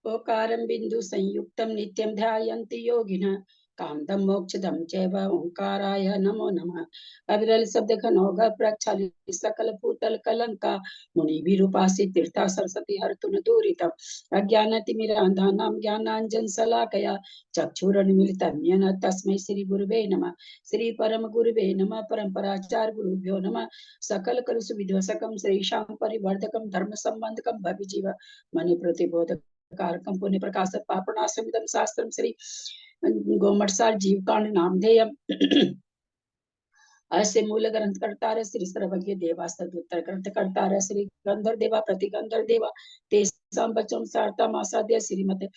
ओकारं बिंदु संयुक्तं नित्यं ध्यायन्ति योगिनः कांतं मोक्षदं चैव ओंकाराय नमो नमः। अविरल शब्द घनौघ प्रक्षालित सकल भूतल कलंका मुनि विरूपासी तीर्था सरस्वती हरतुन दूरितम् अज्ञानतिमिरान्धानां ज्ञानाञ्जन शलाकया चक्षुरुन्मीलितं येन तस्मै श्री गुरुवे नमः। श्री परम गुरुवे नमः। परम्पराचार्य गुरुभ्यो नमः। सकल कलुष विध्वंसकं श्रीशां परिवर्धकं धर्म संबंधकं भविजीव मणि प्रतिबोधक कारकम पुण्य प्रकाश पापनाशमिदं शास्त्रम श्री गोमटसार जीवकांड नामधेयम् अस्य मूल ग्रंथ कर्ता श्री सर्वज्ञ देवा सदुत्तर ग्रंथ कर्ता श्री गंधर देवा प्रति गंधर देवा तेसां बचन सारता मासाद्य श्रीमते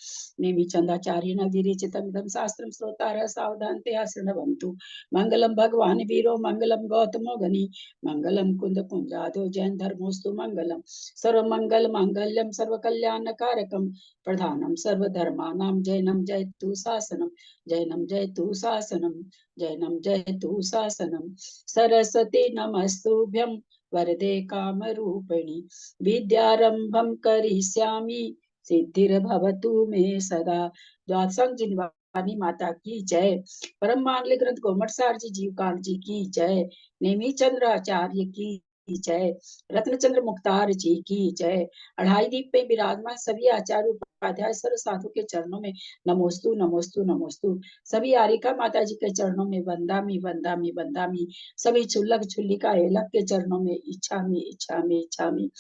नेमि चंदाचार्य न विरचितम् इदं शास्त्रं श्रोतारः सावधानतया शृण्वन्तु। मंगलम भगवान वीरो मंगलम गौतमो गनि मंगलम कुंद कुंजादो जैन धर्मोस्तु मंगलम सर्व मंगल मांगल्यम सर्व कल्याण कारकम प्रधानम सर्वधर्मानां जैनम जयतु शासनम जैनम जयतु शासनम जैनम जयतु शासनम। सरस्वती नमस्तुभ्यं वरदे कामरूपिणि विद्यारंभं करिष्यामि सिद्धिर्भवतु मे सदा। द्वादशांग जिनवानी माता की जय। परम मांगलिक ग्रंथ गोमटसार जी जीवकांत जी की जय। नेमी चंद्राचार्य की जय। रत्नचंद्र मुक्तार जी की जय। अढ़ाई दीप पे विराजमान सभी आचार्य उपाध्याय सर्व साधु के चरणों में नमोस्तु नमोस्तु नमोस्तु। सभी आरिका माता जी के चरणों में वंदामी वंदामी वंदामी। सभी छुल्लक छुल्लिका एलक के चरणों में इच्छामी इच्छामी इच्छामी।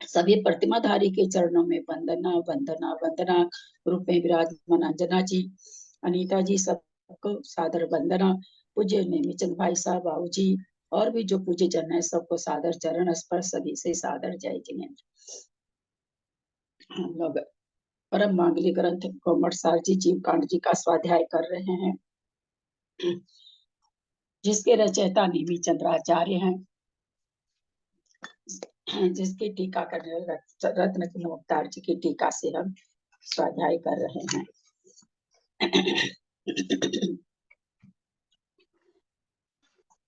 सभी प्रतिमाधारी के चरणों में वंदना वंदना वंदना। रूप में विराजमान अंजना जी अनीता जी सबको सादर वंदना। पूज्य नेमीचंद भाई साहब बाबू जी और भी जो पूज्य जन है सबको सादर चरण स्पर्श सभी से सादर जय जिनेन्द्र। हम लोग परम मांगलिक ग्रंथ गोमटसार जी जीवकांड जी का स्वाध्याय कर रहे हैं जिसके रचयिता नेमी चंद्राचार्य हैं जिसकी टीका करने रत्न मुक्तार जी की टीका से हम स्वाध्याय कर रहे हैं।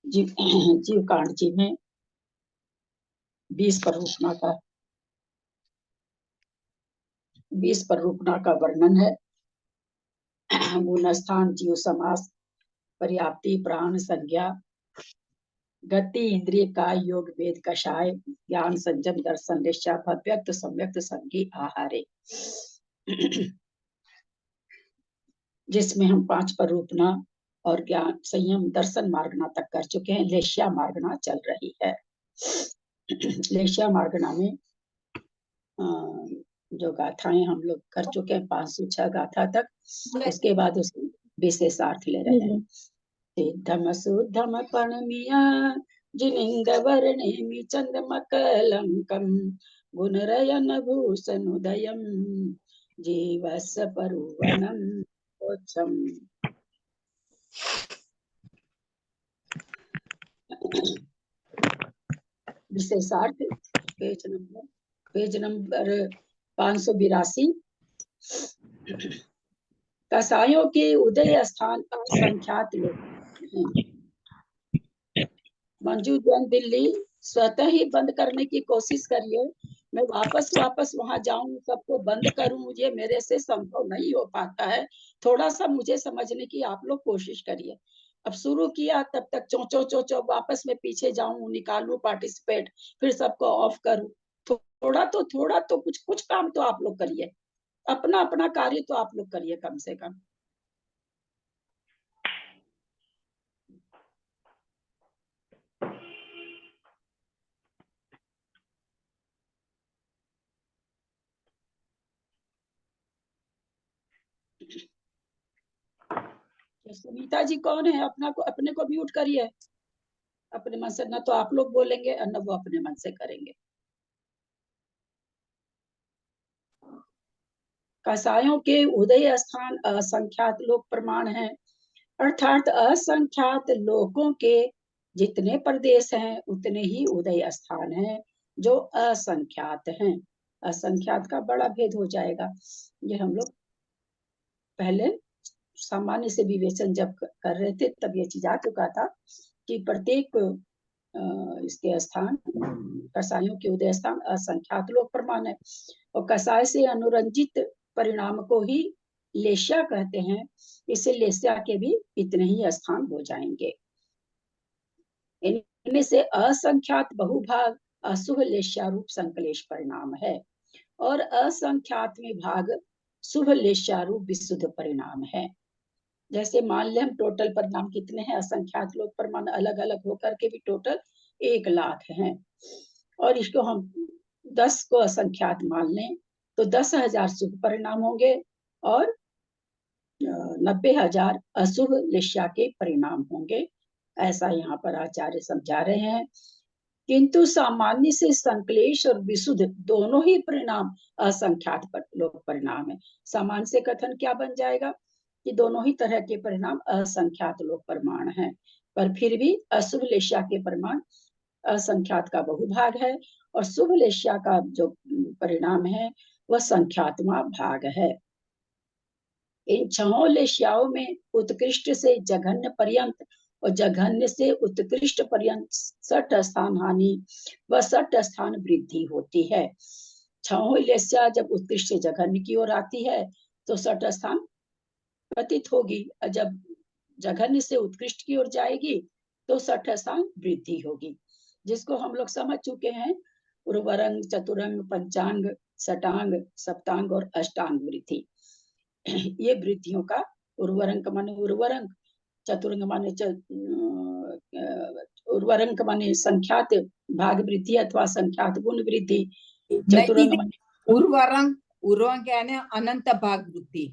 जीवकांड जी में 20 प्ररूपणा का वर्णन है। गुण स्थान जीव समास पर्याप्ति प्राण संज्ञा गति इंद्रिय का योग वेद कषाय ज्ञान संयम दर्शन निश्चय भव्यक्त सम्यक्त संगी आहारे। जिसमें हम 5 प्ररूपणा और ज्ञान संयम दर्शन मार्गना तक कर चुके हैं। लेश्या मार्गना चल रही है। लेश्या मार्गना में जो गाथाएं हम लोग कर चुके हैं 506 गाथा तक। उसके बाद उसके विशेषार्थ ले रहे हैं। सिद्धम शुद्धम पणमिया जिनिंद वर्णेमि चंद्रमकलंकम गुणरयन भूषण उदयम जीवस परुवनम ओचम। विशेषार्थ पेज नंबर 582। कसायों के उदय स्थान असंख्यात लोग। मंजू जैन दिल्ली स्वतः ही बंद करने की कोशिश करिए। मैं वापस वहां जाऊं सबको बंद करूं ये मेरे से संभव नहीं हो पाता है। थोड़ा सा मुझे समझने की आप लोग कोशिश करिए। अब शुरू किया तब तक चो चो चो चो वापस में पीछे जाऊं निकालूं पार्टिसिपेट फिर सबको ऑफ करूं। थोड़ा तो कुछ काम तो आप लोग करिए। अपना अपना कार्य तो आप लोग करिए कम से कम। सुनीता जी कौन है? अपने को म्यूट करिए। अपने मन से न तो आप लोग बोलेंगे और न वो अपने मन से करेंगे। कसायों के उदय स्थान असंख्यात लोक प्रमाण है। अर्थात असंख्यात लोगों के जितने प्रदेश हैं उतने ही उदय स्थान हैं जो असंख्यात हैं। असंख्यात का बड़ा भेद हो जाएगा। ये हम लोग पहले सामान्य से विवेचन जब कर रहे थे तब ये चीज आ चुका था कि प्रत्येक इसके स्थान कसायों के उदय स्थान असंख्यात लोक प्रमाण है। और कसाय से अनुरंजित परिणाम को ही लेस्या कहते हैं। इससे लेस्या के भी इतने ही स्थान हो जाएंगे। इनमें से असंख्यात बहुभाग अशुभ लेस्यारूप संकलेश परिणाम है और असंख्यात में भाग शुभ लेस्यारूप विशुद्ध परिणाम है। जैसे मान ले हम टोटल परिणाम कितने हैं, असंख्यात लोग परिणाम अलग अलग होकर के भी टोटल 1,00,000 हैं, और इसको हम 10 को असंख्यात मान लें तो 10,000 शुभ परिणाम होंगे और 90,000 अशुभ लेस्या के परिणाम होंगे। ऐसा यहाँ पर आचार्य समझा रहे हैं। किंतु सामान्य से संकलेश और विशुद्ध दोनों ही परिणाम असंख्यात लोक परिणाम है। सामान्य से कथन क्या बन जाएगा कि दोनों ही तरह के परिणाम असंख्यात लोक परिमाण हैं, पर फिर भी अशुभ लेस्या के परिमाण असंख्यात का बहुभाग है और शुभ लेस्या का जो परिणाम है वह संख्यात्मा भाग है। इन छहों लेस्याओं में उत्कृष्ट से जघन्य पर्यंत और जघन्य से उत्कृष्ट पर्यंत 60 स्थान हानि व 60 स्थान वृद्धि होती है। छहों लेस्या जब उत्कृष्ट से जघन्य की ओर आती है तो 60 स्थान पतित होगी, और जब जघन्य से उत्कृष्ट की ओर जाएगी तो 60 स्थान वृद्धि होगी, जिसको हम लोग समझ चुके हैं उर्वरंग, चतुरंग, पंचांग, षटांग, सप्तांग और अष्टांग वृद्धि। ये वृद्धियों का उर्वरंक माने उर्वरंक, चतुरंग माने उर्वरंक माने संख्यात भाग वृद्धि अथवा संख्यात गुण वृद्धि, चतुरंग माने उर्वरंक यानी अनंत भाग वृद्धि,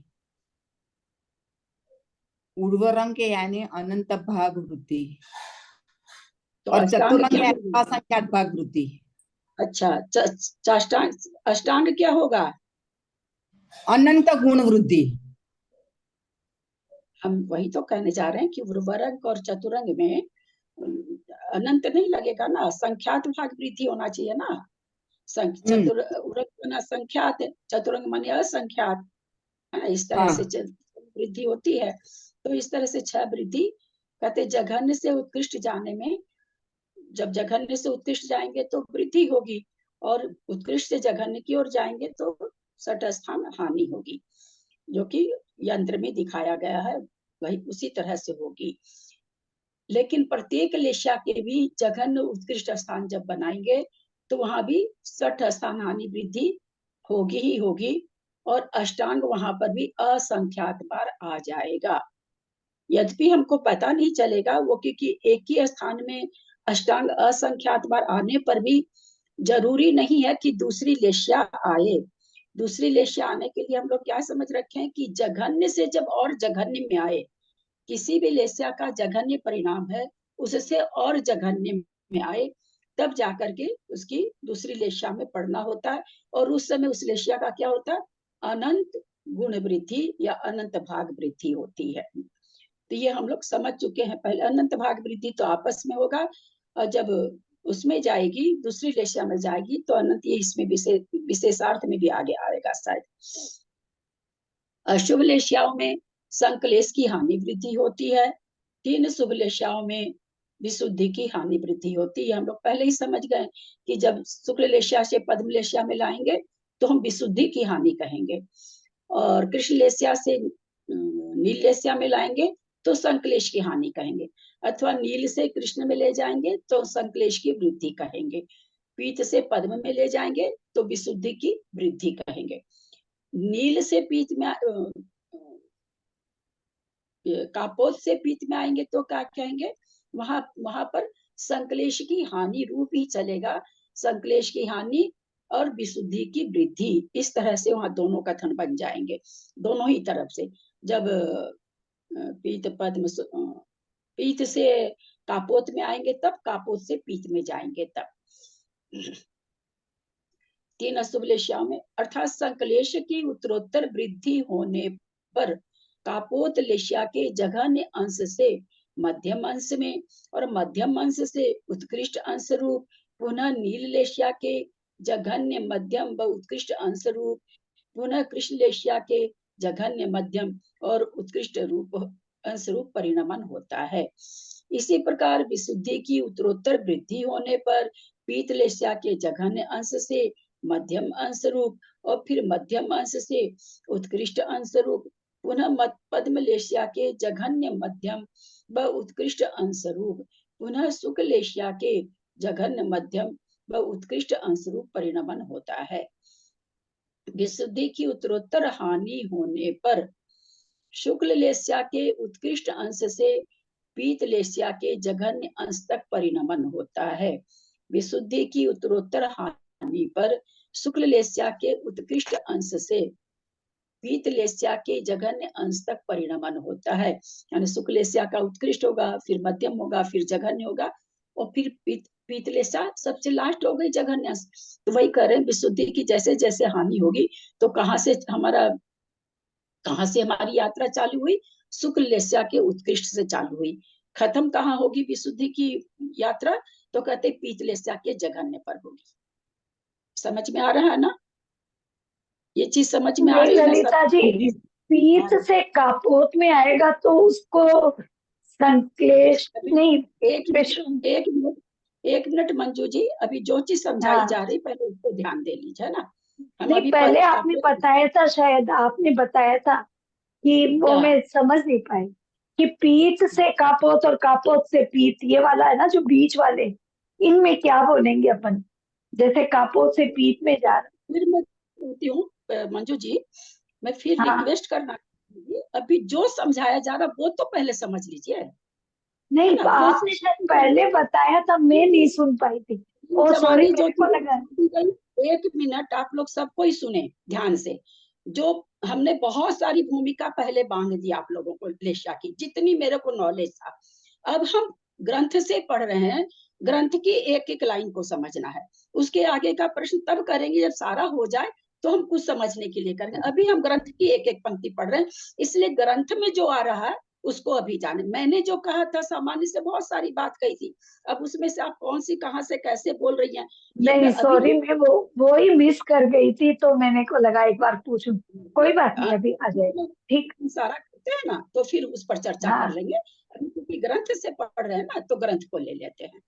उर्वरंक यानी अनंत भाग वृद्धि तो और चतुरंग यानी असंख्यात भाग वृद्धि। अच्छा, अष्टांग क्या होगा? अनंत गुण वृद्धि। हम वही तो कहने जा रहे हैं कि उर्वरक और चतुरंग में अनंत नहीं लगेगा ना, संख्यात भाग वृद्धि होना चाहिए ना। चतुरंग संख्यात, चतुरंग माने असंख्यात, है ना। इस तरह से वृद्धि होती है। तो इस तरह से 6 वृद्धि कहते जघन्य से उत्कृष्ट जाने में, जब जघन्य से उत्कृष्ट जाएंगे तो वृद्धि होगी और उत्कृष्ट से जघन्य की ओर जाएंगे तो 60 स्थान हानि होगी, जो कि यंत्र में दिखाया गया है, वही उसी तरह से होगी। लेकिन प्रत्येक लेस्या के भी जघन्य उत्कृष्ट स्थान जब बनाएंगे तो वहां भी 60 स्थान हानि वृद्धि होगी ही होगी, और अष्टांग वहां पर भी असंख्यात बार आ जाएगा। यद्यपि हमको पता नहीं चलेगा वो, क्योंकि एक ही स्थान में अष्टांग असंख्यात बार आने पर भी जरूरी नहीं है कि दूसरी लेस्या आए। दूसरी लेस्या आने के लिए हम लोग क्या समझ रखे हैं कि जघन्य से जब और जघन्य में आए, किसी भी लेस्या का जघन्य परिणाम है उससे और जघन्य में आए, तब जाकर के उसकी दूसरी लेस्या में पढ़ना होता है, और उस समय उस लेस्या का क्या होता है, अनंत गुण वृद्धि या अनंत भाग वृद्धि होती है। तो ये हम लोग समझ चुके हैं। पहले अनंत भाग वृद्धि तो आपस में होगा, और जब उसमें जाएगी दूसरी लेस्या में जाएगी तो अनंत, ये इसमें विशेषार्थ में भी आगे आएगा शायद। अशुभ लेस्याओं में संकलेश की हानि वृद्धि होती है। 3 शुभ लेस्याओं में विशुद्धि की हानि वृद्धि होती है। हम लोग पहले ही समझ गए कि जब शुक्ल लेस्या से पद्म लेस्या में लाएंगे तो हम विशुद्धि की हानि कहेंगे, और कृष्ण लेस्या से नील लेस्या में लाएंगे तो संकलेश की हानि कहेंगे, अथवा नील से कृष्ण में ले जाएंगे तो संकलेश की वृद्धि कहेंगे, पीत से पद्म में ले जाएंगे तो विशुद्धि की वृद्धि कहेंगे। नील से पीत में, कापोत से पीत में आएंगे तो क्या कहेंगे, वहां पर संकलेश की हानि रूप ही चलेगा, संकलेश की हानि और विशुद्धि की वृद्धि, इस तरह से वहां दोनों कथन बन जाएंगे दोनों ही तरफ से। जब पीत पद्म पीत से कापोत में आएंगे तब, कापोत से पीत में जाएंगे तब। 3 अशुभ लेस्याओं में अर्थात संकलेश की उत्तरोत्तर वृद्धि होने पर कापोत लेस्या के जघन्य अंश से मध्यम अंश में और मध्यम अंश से उत्कृष्ट अंश रूप पुनः नील लेस्या के जघन्य मध्यम व उत्कृष्ट अंश रूप पुनः कृष्ण लेस्या के जघन्य मध्यम और उत्कृष्ट रूप अंश रूप परिणमन होता है। इसी प्रकार विशुद्धि की उत्तरोत्तर वृद्धि होने पर पीत लेस्या के जघन्य अंश से मध्यम अंश रूप और फिर मध्यम अंश से उत्कृष्ट अंश रूप पुनः पद्मलेशिया के जघन्य मध्यम व उत्कृष्ट अंश रूप पुनः शुक्लेशिया के जघन्य मध्यम व उत्कृष्ट अंश रूप परिणमन होता है। विशुद्धि की उत्तरोत्तर हानि होने पर शुक्ल लेस्या के उत्कृष्ट अंश से पीत लेस्या के जघन्य अंश तक परिणमन होता है। विशुद्धि की उत्तरोत्तर हानि पर शुक्ल लेस्या के उत्कृष्ट अंश से पीत लेस्या के जघन्य अंश तक परिणमन होता है। यानी शुक्ल लेस्या का उत्कृष्ट होगा, फिर मध्यम होगा, फिर जघन्य होगा और फिर पीत लेस्या सबसे लास्ट हो गई जघन्य अंश। तो वही कह रहे हैं विशुद्धि की जैसे जैसे हानि होगी तो कहाँ से हमारी यात्रा चालू हुई? शुक्ल लेस्या के उत्कृष्ट से चालू हुई। खत्म कहाँ होगी विशुद्धि की यात्रा? तो कहते पीत लेस्या के जघन्य पर होगी। समझ में आ रहा है ना? ये चीज समझ में आ नहीं रही है ना ललिता सब? जी, पीत से कापोत में आएगा तो उसको संक्लेश नहीं एक विषम। एक मिनट मंजू जी, अभी जो चीज समझाई हाँ जा रही पहले उस पर ध्यान दे लीजिए ना। हम नहीं, अभी पहले आपने कापोत बताया था, शायद आपने बताया था कि वो क्या? मैं समझ नहीं पाई कि पीत से कापोत और कापोत से पीत, ये वाला है ना जो बीच वाले, इनमें क्या बोलेंगे अपन? जैसे कापोत से पीत में जा रहा। फिर मैं कहती हूँ मंजू जी, मैं फिर हाँ रिक्वेस्ट करना चाहूंगी, अभी जो समझाया जा रहा वो तो पहले समझ लीजिए, है नहीं, ना? वो आपने शायद पहले बताया था, मैं नहीं सुन पाई थी। ओ सॉरी, जवानी जो मेरे को चीजें लगा। दी गई, एक मिनट आप लोग सबको ही सुने ध्यान से। जो हमने बहुत सारी भूमिका पहले बांध दी आप लोगों को लेशा की, जितनी मेरे को नॉलेज था। अब हम ग्रंथ से पढ़ रहे हैं, ग्रंथ की एक एक लाइन को समझना है। उसके आगे का प्रश्न तब करेंगे जब सारा हो जाए, तो हम कुछ समझने के लिए करेंगे। अभी हम ग्रंथ की एक एक पंक्ति पढ़ रहे हैं, इसलिए ग्रंथ में जो आ रहा है उसको अभी जाने। मैंने जो कहा था सामान्य से बहुत सारी बात कही थी, अब उसमें से आप कौन सी कहां से कैसे बोल रही हैं ये नहीं मैं अभी सॉरी, मैं वो ही मिस कर गई थी, तो मैंने को लगा एक बार पूछूं। कोई बात नहीं, अभी आ जाएगा। ठीक। सारा करते हैं ना तो फिर उस पर चर्चा कर हाँ लेंगे। अभी क्योंकि ग्रंथ से पढ़ रहे हैं ना तो ग्रंथ को ले लेते हैं।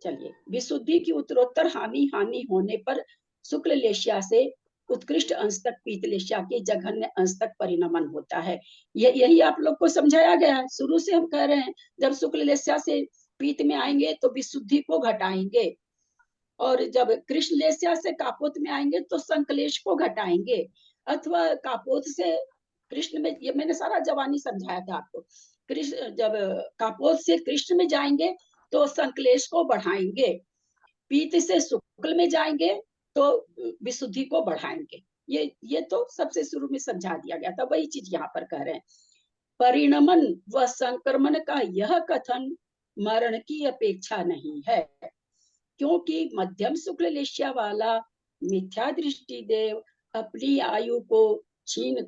चलिए, विशुद्धि की उत्तरोत्तर हानि होने पर शुक्ल लेशिया से उत्कृष्ट अंश तक पीत लेशिया के जघन्य अंश तक परिणमन होता है। यही आप लोग को समझाया गया है। शुरू से हम कह रहे हैं जब शुक्ल लेशिया से पीत में आएंगे तो विशुद्धि को घटाएंगे, और जब कृष्ण लेस्या से कापोत में आएंगे तो संकलेश को घटाएंगे, अथवा कापोत से कृष्ण में, ये मैंने सारा जवानी समझाया था आपको। कृष्ण जब कापोत से कृष्ण में जाएंगे तो संकलेश को बढ़ाएंगे, पीत से शुक्ल में जाएंगे तो विशुद्धि को बढ़ाएंगे। ये तो सबसे शुरू में समझा दिया गया था, वही चीज यहाँ पर कह रहे हैं। परिणमन व संक्रमण का यह कथन मरण की अपेक्षा नहीं है, क्योंकि मध्यम शुक्ल लेशिया वाला मिथ्या दृष्टि देव अपनी आयु को छीन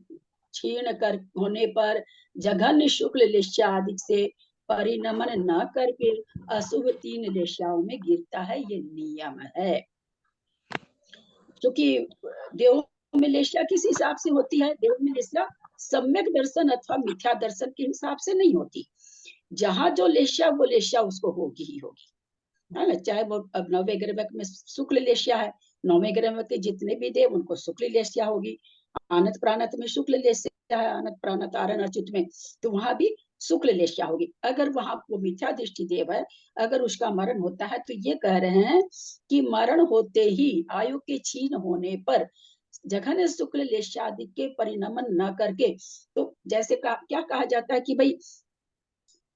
छीन कर होने पर जघन्य शुक्ल लेशिया आदि से परिणमन न करके अशुभ तीन लेशियाओं में गिरता है। ये नियम है। क्योंकि देव में लेशिया किस हिसाब से होती है? देव में लेशिया सम्यक दर्शन अथवा मिथ्या दर्शन के हिसाब से नहीं होती। जहां जो लेशिया वो लेशिया उसको होगी ही होगी, है ना? चाहे वो अब नौवे ग्रह में शुक्ल लेशिया है, नौवे ग्रह के जितने भी देव उनको शुक्ल लेशिया होगी। आनत प्राणत में शुक्ल लेशिया है, आनत प्राणत आरण अच्युत में, तो वहां भी शुक्ल लेशिया होगी। अगर वहां वो मिथ्या दृष्टि देव है, अगर उसका मरण होता है तो ये कह रहे हैं कि मरण होते ही आयु के छीन होने पर जघन्य शुक्ल लेशादि के परिणमन न करके, तो जैसे क्या कहा जाता है कि भाई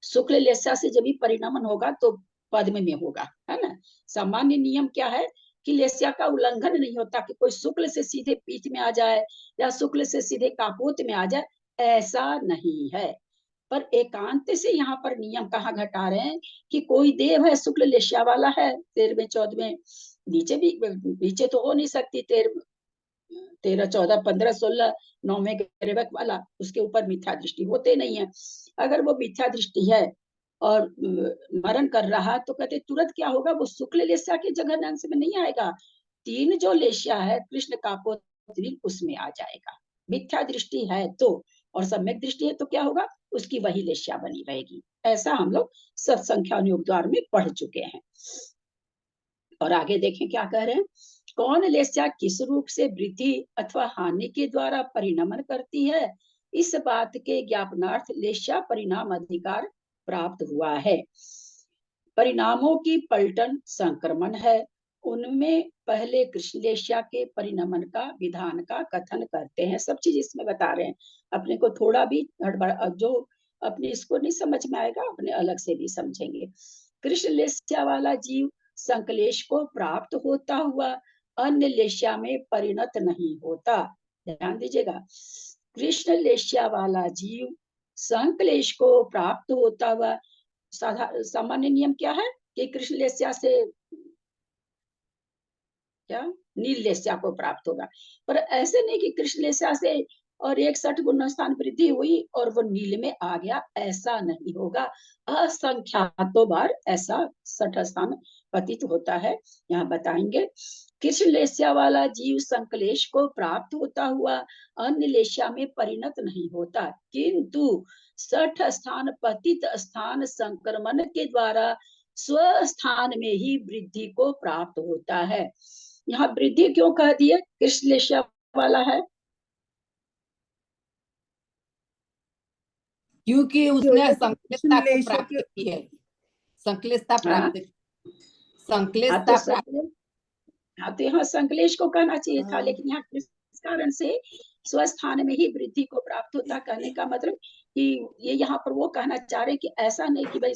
शुक्ल लेशा से जब भी परिणमन होगा तो पद्म में होगा, है ना? सामान्य नियम क्या है कि लेस्या का उल्लंघन नहीं होता कि कोई शुक्ल से सीधे पीठ में आ जाए या शुक्ल से सीधे कापोत में आ जाए, ऐसा नहीं है। पर एकांत से यहाँ पर नियम कहाँ घटा रहे हैं कि कोई देव है शुक्ल लेस्या वाला है 13वें 14वें, नीचे भी, नीचे तो हो नहीं सकती 13 14 15 16 9वें ग्रह वाला, उसके ऊपर मिथ्या दृष्टि होते नहीं है। अगर वो मिथ्या दृष्टि है और मरण कर रहा तो कहते तुरंत क्या होगा, वो शुक्ल लेस्या के जघन्य अंश में नहीं आएगा, तीन जो लेस्या है कृष्ण कापोत्री उसमें आ जाएगा। मिथ्या दृष्टि है तो, और सम्यक दृष्टि है तो क्या होगा, उसकी वही लेस्या बनी रहेगी। ऐसा हम लोग सत्संख्या योग द्वार में पढ़ चुके हैं। और आगे देखें क्या कह रहे हैं। कौन लेस्या किस रूप से वृद्धि अथवा हानि के द्वारा परिणमन करती है, इस बात के ज्ञापनार्थ लेस्या परिणाम अधिकार प्राप्त हुआ है। परिणामों की पलटन संक्रमण है। उनमें पहले कृष्णलेस्या के परिणमन का विधान का कथन करते हैं। सब चीज इसमें बता रहे हैं। अपने को थोड़ा भी हड़बड़, जो अपने इसको नहीं समझ में आएगा अपने अलग से भी समझेंगे। कृष्णलेस्या वाला जीव संकलेश को प्राप्त होता हुआ अन्य लेस्या में परिणत नहीं होता। ध्यान दीजिएगा, कृष्णलेस्या वाला जीव संकलेश को प्राप्त होता हुआ, सामान्य नियम क्या है कि कृष्णलेस्या से क्या नील लेस्या को प्राप्त होगा, पर ऐसे नहीं कि कृष्णलेस्या से और 61 गुण स्थान वृद्धि हुई और वो नील में आ गया, ऐसा नहीं होगा। असंख्यातों बार ऐसा 60 स्थान पतित होता है। यहाँ बताएंगे, कृष्णलेस्या वाला जीव संकलेश को प्राप्त होता हुआ अन्य लेस्या में परिणत नहीं होता, किंतु 60 स्थान पतित स्थान संक्रमण के द्वारा स्वस्थान में ही वृद्धि को प्राप्त होता है। यहाँ वृद्धि क्यों कह दिए कृष्णलेस्या वाला है? क्योंकि उसने संकलेशता को कृष्णलेस्या प्राप्त की है, संकलेशता प्राप्त की, हाँ संकलेशता तो प्राप्त। हाँ तो यहाँ संकलेश को कहना चाहिए था, हाँ। लेकिन यहाँ किस कारण से स्वस्थान में ही वृद्धि को प्राप्त होता, कहने का मतलब कि ये यहाँ पर वो कहना चाह रहे हैं कि ऐसा नहीं कि भाई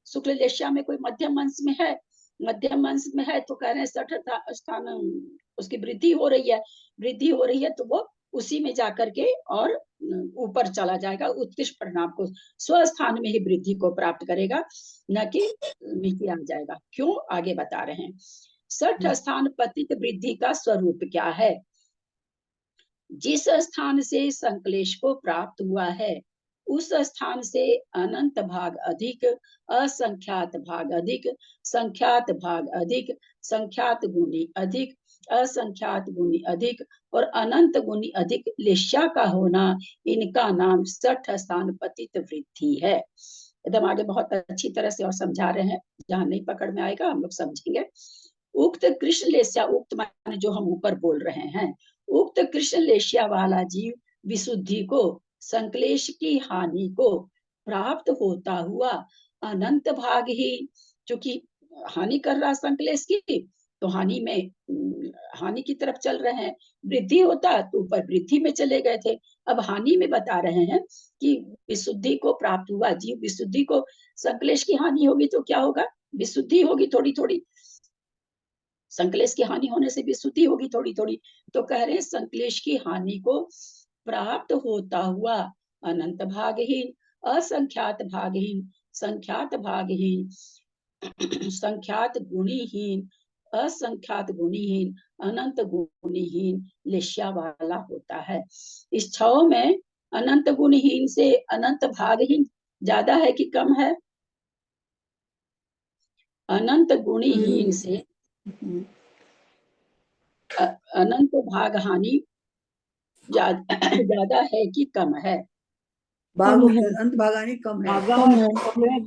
शुक्ल लेस्या में कोई मध्यम अंश में है, मध्यम अंश में है तो कह रहे हैं 60 स्थान उसकी वृद्धि हो रही है, वृद्धि हो रही है तो वो उसी में जाकर के और ऊपर चला जाएगा, उत्कृष्ट परिणाम को स्वस्थान में ही वृद्धि को प्राप्त करेगा, न कि नीचे आ जाएगा। क्यों, आगे बता रहे हैं। 60 स्थान पतित वृद्धि का स्वरूप क्या है? जिस स्थान से संकलेश को प्राप्त हुआ है उस स्थान से अनंत भाग अधिक, असंख्यात भाग अधिक, संख्यात भाग अधिक, संख्यात गुणी अधिक, असंख्यात गुणी अधिक और अनंत गुणी अधिक लेस्या का होना, इनका नाम 60 स्थान पतित वृद्धि है। एकदम आगे बहुत अच्छी तरह से और समझा रहे हैं, जहां नहीं पकड़ में आएगा हम लोग समझेंगे। उक्त कृष्णलेस्या, उक्त माने जो हम ऊपर बोल रहे हैं, उक्त कृष्णलेस्या वाला जीव विशुद्धि को, संकलेश की हानि को प्राप्त होता हुआ अनंत भाग ही, चूंकि हानि कर रहा संकलेश की तो हानि में हानि की तरफ चल रहे हैं, वृद्धि होता तो ऊपर वृद्धि में चले गए थे, अब हानि में बता रहे हैं कि विशुद्धि को प्राप्त हुआ जीव, विशुद्धि को, संकलेश की हानि होगी तो क्या होगा, विशुद्धि होगी थोड़ी थोड़ी, संकलेश की हानि होने से विशुद्धि होगी थोड़ी थोड़ी, तो कह रहे हैं संकलेश की हानि को प्राप्त होता हुआ अनंत भागहीन, असंख्यात भागहीन, संख्यात भागहीन, संख्यात गुणीहीन, असंख्यात गुणीहीन, अनंत गुणीहीन लेस्या वाला होता है। इस 6 में अनंत गुणहीन से अनंत भागहीन ज्यादा है कि कम है? अनंत गुणहीन से अनंत भाग हानि ज्यादा है कि कम है? अंत भागानी कम है,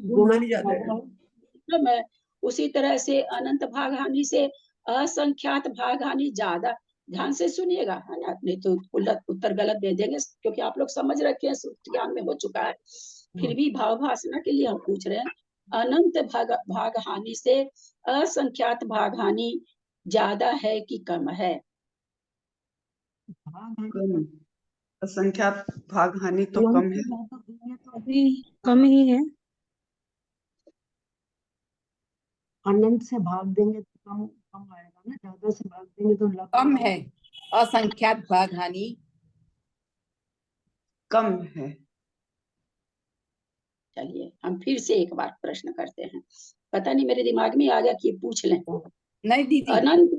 गुणानी ज्यादा है। कम है। उसी तरह से अनंत भाग हानि से असंख्यात भाग हानि ज्यादा। ध्यान से सुनिएगा, है ना, नहीं तो उत्तर गलत दे देंगे, क्योंकि आप लोग समझ रखे हैं, ज्ञान में हो चुका है, फिर भी भाव भाषणा के लिए हम पूछ रहे हैं। अनंत भाग हानि से असंख्यात भाग हानि ज्यादा है कि कम है? असंख्यात भाग हानि तो कम है, कम ही है। अनंत से भाग देंगे तो कम कम आएगा ना, ज्यादा से भाग देंगे तो कम है, असंख्यात भाग हानि कम है। चलिए हम फिर से एक बार प्रश्न करते हैं, पता नहीं मेरे दिमाग में आ गया कि पूछ लें। नहीं दीदी, अनंत,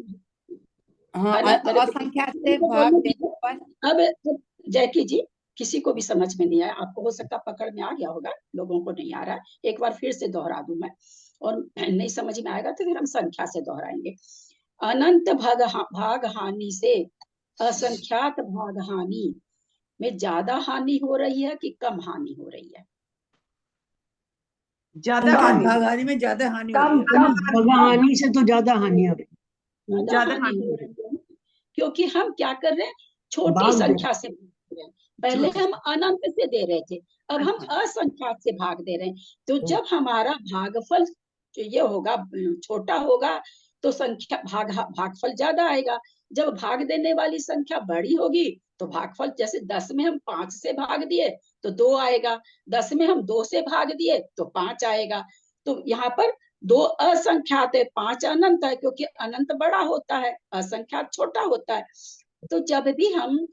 हाँ, है ना, असंख्यात से भाग देने पर अब जैकी जी, किसी को भी समझ में नहीं आया, आपको हो सकता पकड़ में आ गया होगा, लोगों को नहीं आ रहा, एक बार फिर से दोहरा दूं मैं, और नहीं समझ में आएगा तो फिर हम संख्या से दोहराएंगे। अनंत भाग हानि से असंख्यात भाग हानि में ज्यादा हानि हो रही है कि कम हानि हो रही है? ज्यादा हानि, भागानी में ज्यादा हानि हो कम रही है। हानि से तो ज्यादा हानि हो रही ज्यादा हानि हानि हो हो रही है, क्योंकि हम क्या कर रहे हैं, छोटी भाग दे संख्या से भाग रहे हैं। पहले छोटी- हम अनंत से दे रहे थे, अब हम अच्छा। असंख्यात से भाग दे रहे हैं। तो जब हमारा भागफल ये होगा, छोटा होगा, तो संख्या भागफल ज्यादा आएगा। जब भाग देने वाली संख्या बड़ी होगी तो भागफल, जैसे 10 में हम 5 से भाग दिए तो 2 आएगा, 10 में हम 2 से भाग दिए तो 5 आएगा। तो यहाँ पर 2 असंख्यात है, 5 अनंत है, क्योंकि अनंत बड़ा होता है, असंख्यात छोटा होता है। तो जब भी हम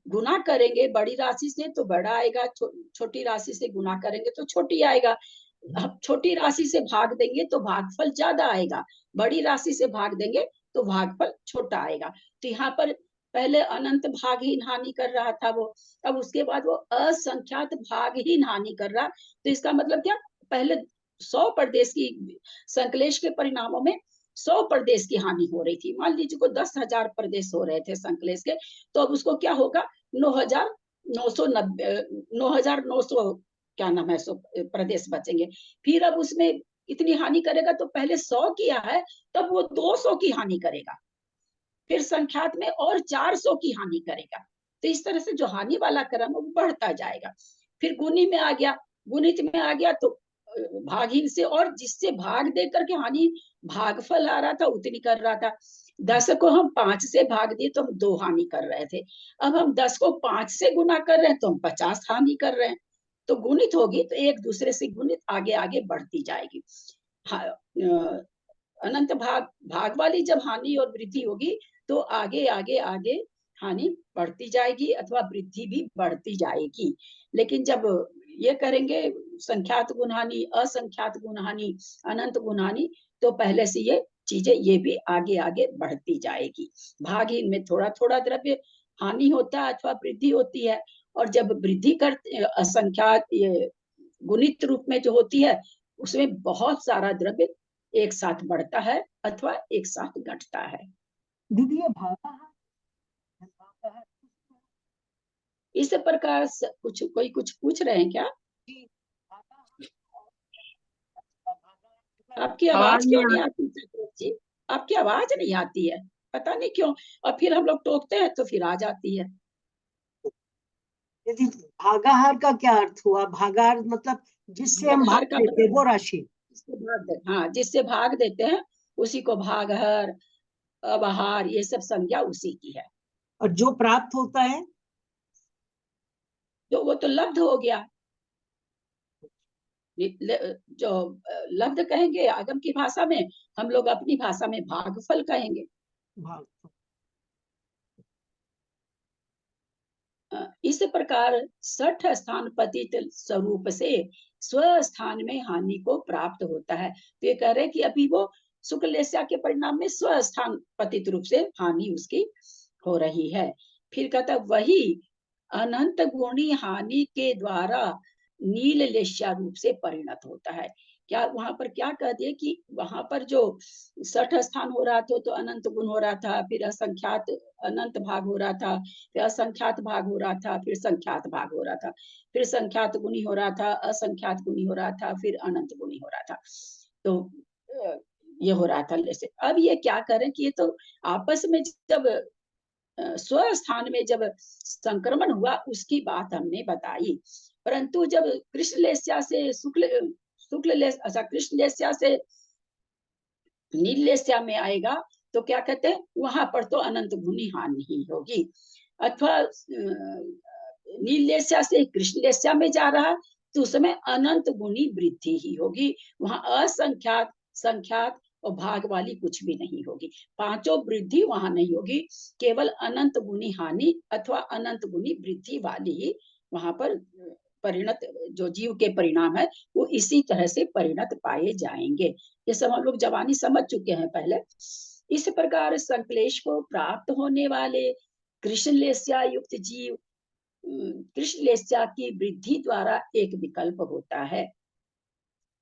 गुना करेंगे बड़ी राशि से तो बड़ा आएगा, छोटी राशि से गुना करेंगे तो छोटी आएगा। हम छोटी राशि से भाग देंगे तो भागफल ज्यादा आएगा, बड़ी राशि से भाग देंगे तो भागफल छोटा आएगा। तो यहाँ पर पहले अनंत भागहीन हानि कर रहा था वो, अब उसके बाद वो असंख्यात भागहीन हानि कर रहा। तो इसका मतलब क्या, पहले 100 प्रदेश की संकलेश के परिणामों में 100 प्रदेश की हानि हो रही थी। मान लीजिए को 10,000 प्रदेश हो रहे थे संकलेश के, तो अब उसको क्या होगा, 9,900 क्या नाम है, सो प्रदेश बचेंगे। फिर अब उसमें इतनी हानि करेगा तो पहले 100 किया है, तब वो 200 की हानि करेगा, फिर संख्यात में और 400 की हानि करेगा। तो इस तरह से जो हानि वाला क्रम वो बढ़ता जाएगा। फिर गुनी में आ गया, गुणित में आ गया तो भागहीन से, और जिससे भाग दे करके हानि भागफल आ रहा था उतनी कर रहा था। 10 को हम 5 से भाग दिए तो हम 2 हानि कर रहे थे, अब हम 10 को 5 से गुना कर रहे हैं तो हम 50 हानि कर रहे हैं। तो गुणित होगी तो एक दूसरे से गुणित आगे आगे बढ़ती जाएगी। अनंत भाग वाली जब हानि और वृद्धि होगी तो आगे आगे आगे हानि बढ़ती जाएगी अथवा वृद्धि भी बढ़ती जाएगी। लेकिन जब ये करेंगे संख्यात गुण हानि, असंख्यात गुण हानि, अनंत गुण हानि, तो पहले से ये चीजें ये भी आगे आगे बढ़ती जाएगी। भागहीन में थोड़ा थोड़ा द्रव्य हानि होता है अथवा वृद्धि होती है, और जब वृद्धि करते असंख्यात ये गुणित रूप में जो होती है उसमें बहुत सारा द्रव्य एक साथ बढ़ता है अथवा एक साथ घटता है। दीदी ये भागा है इस प्रकार से कुछ पूछ रहे हैं क्या? आपकी आवाज क्यों नहीं आती चक्रवर्ती जी? आपकी आवाज नहीं आती है, पता नहीं क्यों, और फिर हम लोग टोकते हैं तो फिर आ जाती है। दीदी भागाहार का क्या अर्थ हुआ? भागाहार मतलब जिससे हम भागाहार भाग का देते मतलब वो राशि। जिससे भाग दे, हाँ, जिससे भाग देते हैं उसी को भागहर, अवहार, ये सब संज्ञा उसी की है। और जो प्राप्त होता है तो वो तो लब्ध हो गया। जो लब्ध कहेंगे आगम की भाषा में, हम लोग अपनी भाषा में भागफल कहेंगे। भाग। इस प्रकार 60 स्थान पतित स्वरूप से स्वस्थान में हानि को प्राप्त होता है। तो ये कह रहे हैं कि अभी वो शुक्लेस्या के परिणाम में स्वस्थान पतित रूप से हानि उसकी हो रही है। फिर कहता वही अनंत गुणी हानि के द्वारा नील लेस्या रूप से परिणत होता है। क्या वहां पर क्या कह दिए कि वहां पर जो 60 स्थान हो रहा था तो अनंत गुण हो रहा था, फिर असंख्यात अनंत भाग हो रहा था, फिर असंख्यात भाग हो रहा था, फिर संख्यात भाग हो रहा था, फिर संख्यात गुणी हो रहा था, असंख्यात गुणी हो रहा था, फिर अनंत गुणी हो रहा था। तो ये हो रहा था जैसे। अब ये क्या करें कि ये तो आपस में जब स्वस्थान में जब संक्रमण हुआ उसकी बात हमने बताई, परंतु जब कृष्ण लेस्या से अच्छा कृष्ण लेस्या से नील लेस्या में आएगा तो क्या कहते हैं, वहां पर तो अनंत गुणी हानि ही होगी, अथवा नील लेस्या से कृष्ण लेस्या में जा रहा तो उसमें अनंत गुणी वृद्धि ही होगी। वहां असंख्यात, संख्यात और भाग वाली कुछ भी नहीं होगी, पांचों वृद्धि वहां नहीं होगी, केवल अनंत गुणी हानि अथवा अनंत गुणी वृद्धि वाली ही वहां पर परिणत, जो जीव के परिणाम है वो इसी तरह से परिणत पाए जाएंगे। ये सब हम लोग जवानी समझ चुके हैं पहले। इस प्रकार संकलेश को प्राप्त होने वाले कृष्ण लेस्या युक्त जीव कृष्ण लेस्या की वृद्धि द्वारा एक विकल्प होता है,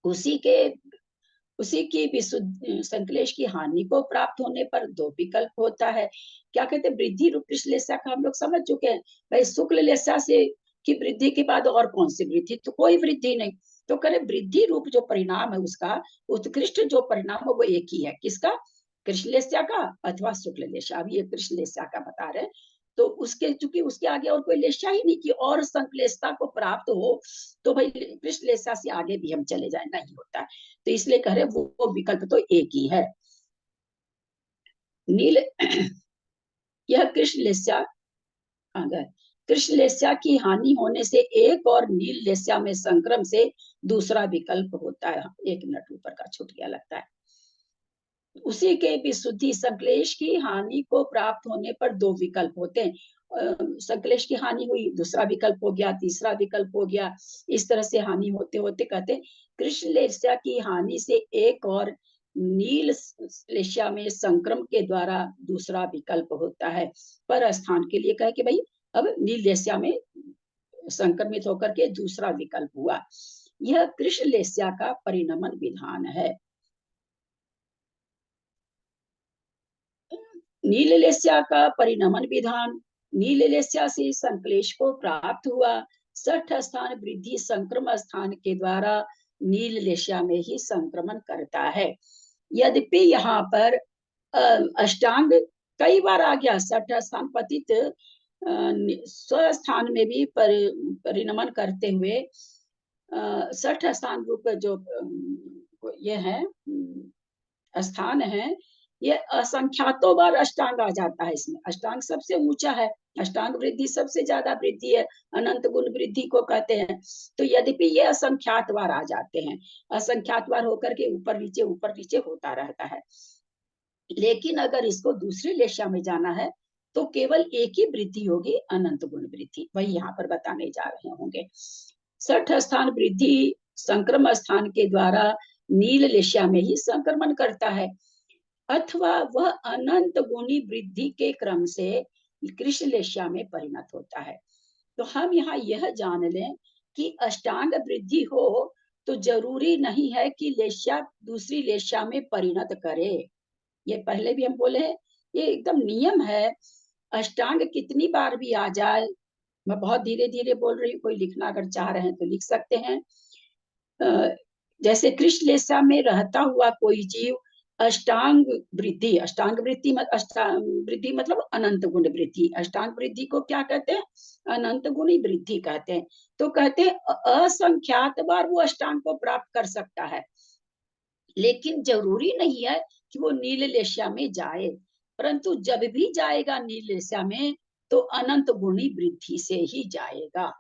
उसी की विशुद्ध संकलेश की हानि को प्राप्त होने पर 2 विकल्प होता है। क्या कहते हैं, वृद्धि रूप कृष्ण लेस्या का हम लोग समझ चुके हैं भाई, शुक्ल लेस्या से की वृद्धि के बाद और कौन सी वृद्धि, तो कोई वृद्धि नहीं। तो करे वृद्धि रूप जो परिणाम है उसका उत्कृष्ट जो परिणाम है वो एक ही है, किसका, कृष्णलेस्या का अथवा शुक्ललेस्या। अब ये कृष्णलेस्या का बता रहे हैं, तो उसके चूंकि उसके आगे और कोई लेस्या ही नहीं कि और संकलेशता को प्राप्त हो, तो भाई कृष्णलेस्या से आगे भी हम चले जाए, नहीं होता है। तो इसलिए कह रहे वो विकल्प तो एक ही है। नील यह कृष्णलेस्या अगर कृष्णलेस्या की हानि होने से एक और नीललेस्या में संक्रम से दूसरा विकल्प होता है। 1 मिनट ऊपर का छूट गया लगता है। उसी के विशुद्धि संक्लेश की हानि को प्राप्त होने पर 2 विकल्प होते हैं। संक्लेश की हानि हुई, दूसरा विकल्प हो गया, तीसरा विकल्प हो गया। इस तरह से हानि होते होते कहते हैं कृष्णलेस्या की हानि से एक और नीललेस्या में संक्रम के द्वारा दूसरा विकल्प होता है। पर स्थान के लिए कहे कि भाई अब नीललेस्या में संक्रमित होकर के दूसरा विकल्प हुआ। यह कृष्णलेस्या का परिणमन विधान है। नीललेस्या का परिणमन विधान, नीललेस्या से संक्लेश को प्राप्त हुआ। 60 स्थान वृद्धि संक्रमण स्थान के द्वारा नीललेस्या में ही संक्रमण करता है। यद्यपि यहाँ पर अष्टांग कई बार आ गया, 60 स्थान पतित स्वस्थान में भी परिणमन करते हुए 60 स्थान रूप जो ये है स्थान है, ये असंख्यातों बार अष्टांग आ जाता है। इसमें अष्टांग सबसे ऊंचा है, अष्टांग वृद्धि सबसे ज्यादा वृद्धि है, अनंत गुण वृद्धि को कहते हैं। तो यद्यपि ये असंख्यात बार आ जाते हैं, असंख्यात बार होकर के ऊपर नीचे होता रहता है। लेकिन अगर इसको दूसरी लेशा में जाना है तो केवल एक ही वृद्धि होगी, अनंत गुण वृद्धि, वही यहाँ पर बताने जा रहे होंगे। 60 स्थान वृद्धि संक्रमण स्थान के द्वारा नीललेशा में ही संक्रमण करता है, अथवा वह अनंत गुणी वृद्धि के क्रम से कृष्णलेशा में परिणत होता है। तो हम यहाँ यह जान लें कि अष्टांग वृद्धि हो तो जरूरी नहीं है कि लेशा दूसरी लेशा में परिणत करे। ये पहले भी हम बोले हैं, ये एकदम नियम है। अष्टांग कितनी बार भी आ जाए, मैं बहुत धीरे धीरे बोल रही हूँ, कोई लिखना अगर चाह रहे हैं तो लिख सकते हैं। जैसे कृष्णलेशा में रहता हुआ कोई जीव अष्टांग वृद्धि मतलब अनंत गुण वृद्धि। अष्टांग वृद्धि को क्या कहते हैं? अनंत गुणी वृद्धि कहते हैं। तो कहते हैं असंख्यात बार वो अष्टांग को प्राप्त कर सकता है, लेकिन जरूरी नहीं है कि वो नीललेशा में जाए, परंतु जब भी जाएगा नीललेशा में तो अनंत गुणी वृद्धि से ही जाएगा।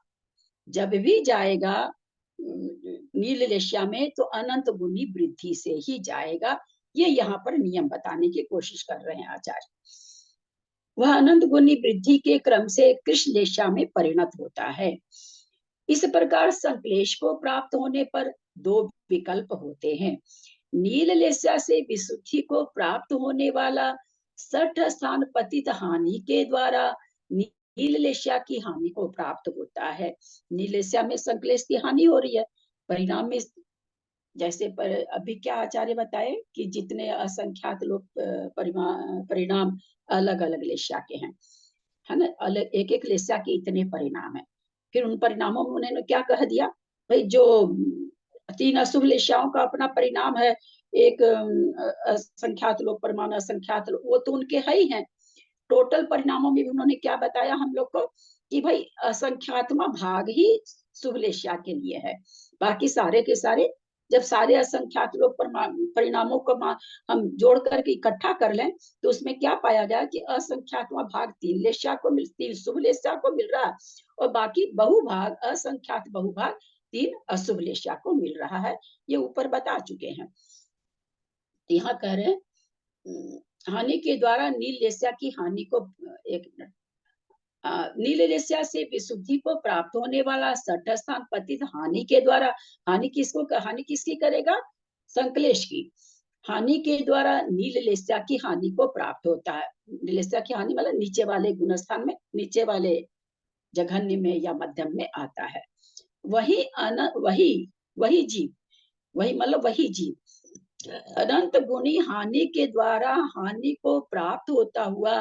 जब भी जाएगा नीललेशा में तो अनंत गुणी वृद्धि से ही जाएगा। ये यहाँ पर नियम बताने की कोशिश कर रहे हैं आचार्य। वह अनंत गुणी वृद्धि के क्रम से कृष्णलेशा में परिणत होता है। इस प्रकार संक्लेश को प्राप्त होने पर 2 विकल्प होते हैं। नीललेशा से विशुद्धि को प्राप्त होने वाला 60 स्थान पतित हानि के द्वारा नीललेशा की हानि को प्राप्त होता है। नीललेशा में संक्लेश की हानि हो रही है, परिणाम में जैसे अभी क्या आचार्य बताए कि जितने असंख्यात लोग परिणाम अलग अलग लेशा के हैं, है ना, अलग एक एक लेशा के इतने परिणाम है। फिर उन परिणामों में उन्होंने क्या कह दिया, भाई जो 3 अशुभ लेशाओं का अपना परिणाम है, एक असंख्यात लोग परमाणु असंख्यात लोग, वो तो उनके है ही हैं। टोटल परिणामों में भी उन्होंने क्या बताया हम लोग को कि भाई असंख्यात्मा भाग ही शुभ लेशा के लिए है, बाकी सारे के सारे जब सारे असंख्यात लोग परिणामों को हम जोड़ करके इकट्ठा कर लें तो उसमें क्या पाया गया कि असंख्यात्मा भाग 3 लेशा को 3 शुभ लेशा को मिल रहा है और बाकी बहुभाग असंख्यात बहुभाग 3 अशुभ लेशा को मिल रहा है। ये ऊपर बता चुके हैं। यहाँ कह रहे हैं हानि के द्वारा नीललेशा की हानि को, एक मिनट, नीललेशा से विशुद्धि को प्राप्त होने वाला 60 स्थान पतित हानि के द्वारा, हानि किसकी करेगा? संक्लेश की। हानि के द्वारा नीललेशा की हानि को प्राप्त होता है। नीललेशा की हानि मतलब नीचे वाले गुणस्थान में, नीचे वाले जघन्य में या मध्यम में आता है। वही जीव अनंत गुणी हानि के द्वारा हानि को प्राप्त होता हुआ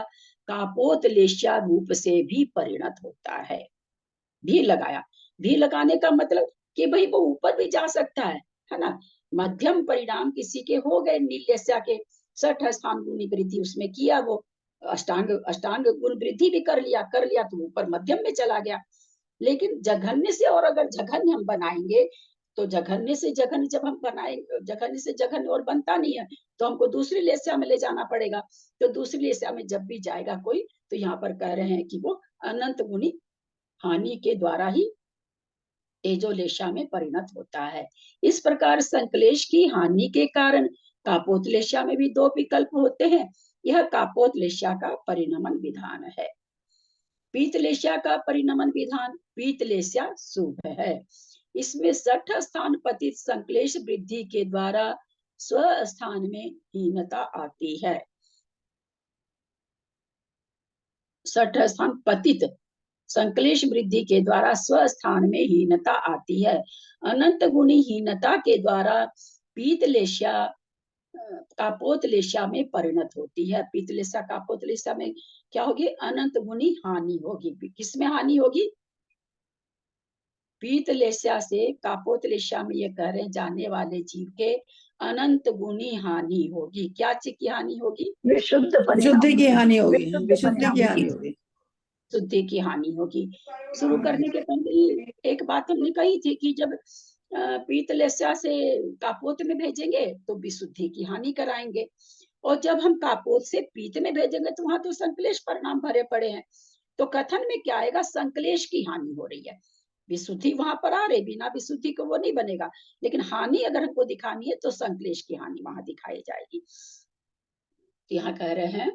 कापोत लेशा रूप से भी परिणत होता है। भी लगाने का मतलब कि भाई वो ऊपर भी जा सकता है ना। मध्यम परिणाम किसी के हो गए नीललेशा के, छठ स्थान गुणी वृद्धि उसमें किया, वो अष्टांग अष्टांग गुण वृद्धि भी कर लिया तो ऊपर मध्यम में चला गया। लेकिन जघन्य से और अगर जघन्य हम बनाएंगे तो जघन्य से जघन्य जब हम बनाएंगे, जघन्य से जघन्य और बनता नहीं है, तो हमको दूसरी लेस्या में ले जाना पड़ेगा। तो दूसरी लेस्या में जब भी जाएगा कोई, तो यहाँ पर कह रहे हैं कि वो अनंत गुणी हानि के द्वारा ही तेजोलेशा में परिणत होता है। इस प्रकार संक्लेश की हानि के कारण कापोतलेशा में भी दो विकल्प होते हैं। यह कापोतलेशा का परिणमन विधान है। पीतलेशा का परिणमन विधान, पीतलेशा शुभ है। इसमें छठ स्थान पतित संक्लेश वृद्धि के द्वारा स्व स्थान में हीनता आती है। छठ स्थान पतित संक्लेश वृद्धि के द्वारा स्व स्थान में हीनता आती है। अनंत गुणी हीनता के द्वारा पीतलेशा कापोतलेशा में परिणत होती है। पीतलेशा कापोतलेशा में क्या होगी? अनंत गुणी हानि होगी। किसमें हानि होगी? पीतलेशा से कापोतलेशा में ये कह रहे जाने वाले जीव के अनंत गुणी हानि होगी। क्या चीज की हानि होगी? विशुद्ध विशुद्धि की हानि होगी, विशुद्ध विशुद्धि परिणाम की हानि होगी। शुद्धि की हानि होगी। शुरू करने के पहले एक बात हमने कही थी कि जब पीतलेशा से कापोत में भेजेंगे तो विशुद्धि की हानि कराएंगे, और जब हम कापोत से पीत में भेजेंगे तो वहां तो संक्लेश परिणाम भरे पड़े हैं। तो कथन में क्या आएगा? संक्लेश की हानि हो रही है। विशुद्धि वहां पर आ रही, बिना विशुद्धि को वो नहीं बनेगा, लेकिन हानि अगर हमको दिखानी है तो संक्लेश की हानि वहां दिखाई जाएगी। यहाँ कह रहे हैं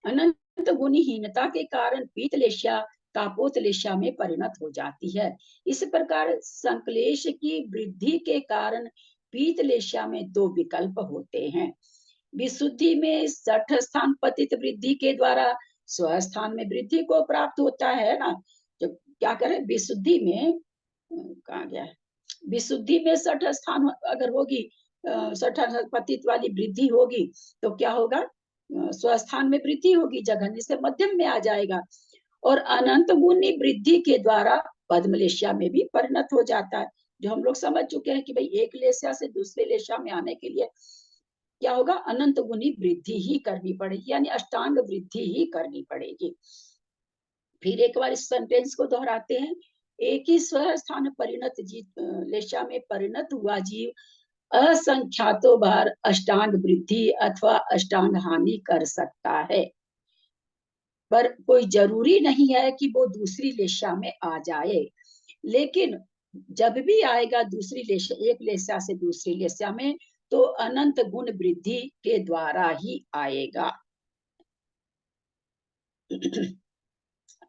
अनंत गुणहीनता के कारण पीतलेशा कापोतलेशा में परिणत हो जाती है। इस प्रकार संक्लेश की वृद्धि के कारण पीतलेशा में दो विकल्प होते हैं। विशुद्धि में छठ स्थान पतित वृद्धि के द्वारा स्वस्थान में वृद्धि को प्राप्त होता है ना। जो क्या करें, विशुद्धि में कहा गया है, विशुद्धि में छठ स्थान अगर होगी, छठ पतित वाली वृद्धि होगी तो क्या होगा? स्वस्थान में वृद्धि होगी, जघन्य से मध्यम में आ जाएगा। और अनंत गुणी वृद्धि के द्वारा पद्मलेशा में भी परिणत हो जाता है। जो हम लोग समझ चुके हैं कि भाई एक लेशा से दूसरे लेशा में आने के लिए क्या होगा? अनंत गुणी वृद्धि ही करनी पड़ेगी, यानी अष्टांग वृद्धि ही करनी पड़ेगी। फिर एक बार इस सेंटेंस को दोहराते हैं। एक ही स्व स्थान परिणत जीव लेशा में परिणत हुआ जीव असंख्यातों बार अष्टांग वृद्धि अथवा अष्टांग हानि कर सकता है, पर कोई जरूरी नहीं है कि वो दूसरी लेशा में आ जाए। लेकिन जब भी आएगा दूसरी लेशा, एक लेशा से दूसरी लेशा में, तो अनंत गुण वृद्धि के द्वारा ही आएगा।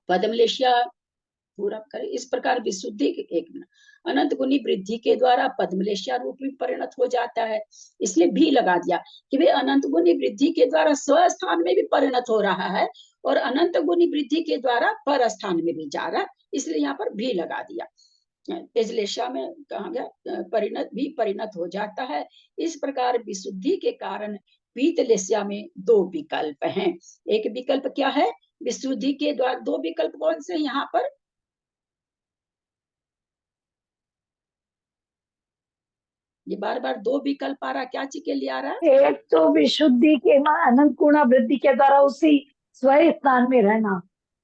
पद्मलेशा पूरा करें। इस प्रकार विशुद्धि एक अनंत गुणी वृद्धि के द्वारा पद्मलेशा रूप में परिणत हो जाता है। इसलिए भी लगा दिया कि वे अनंत गुणी वृद्धि के द्वारा स्वस्थान में भी परिणत हो रहा है और अनंत गुणी वृद्धि के द्वारा पर स्थान में भी जा रहा है, इसलिए यहाँ पर भी लगा दिया। तेजलेशा में कहा गया परिणत हो जाता है। इस प्रकार विशुद्धि के कारण पीतलेशा में दो विकल्प हैं। एक विकल्प क्या है? विशुद्धि के द्वारा दो विकल्प कौन से यहाँ पर? ये बार बार दो विकल्प आ रहा, क्या चीज के लिए आ रहा है? एक तो विशुद्धि के अनंत गुणा वृद्धि के द्वारा उसी स्व स्थान में रहना,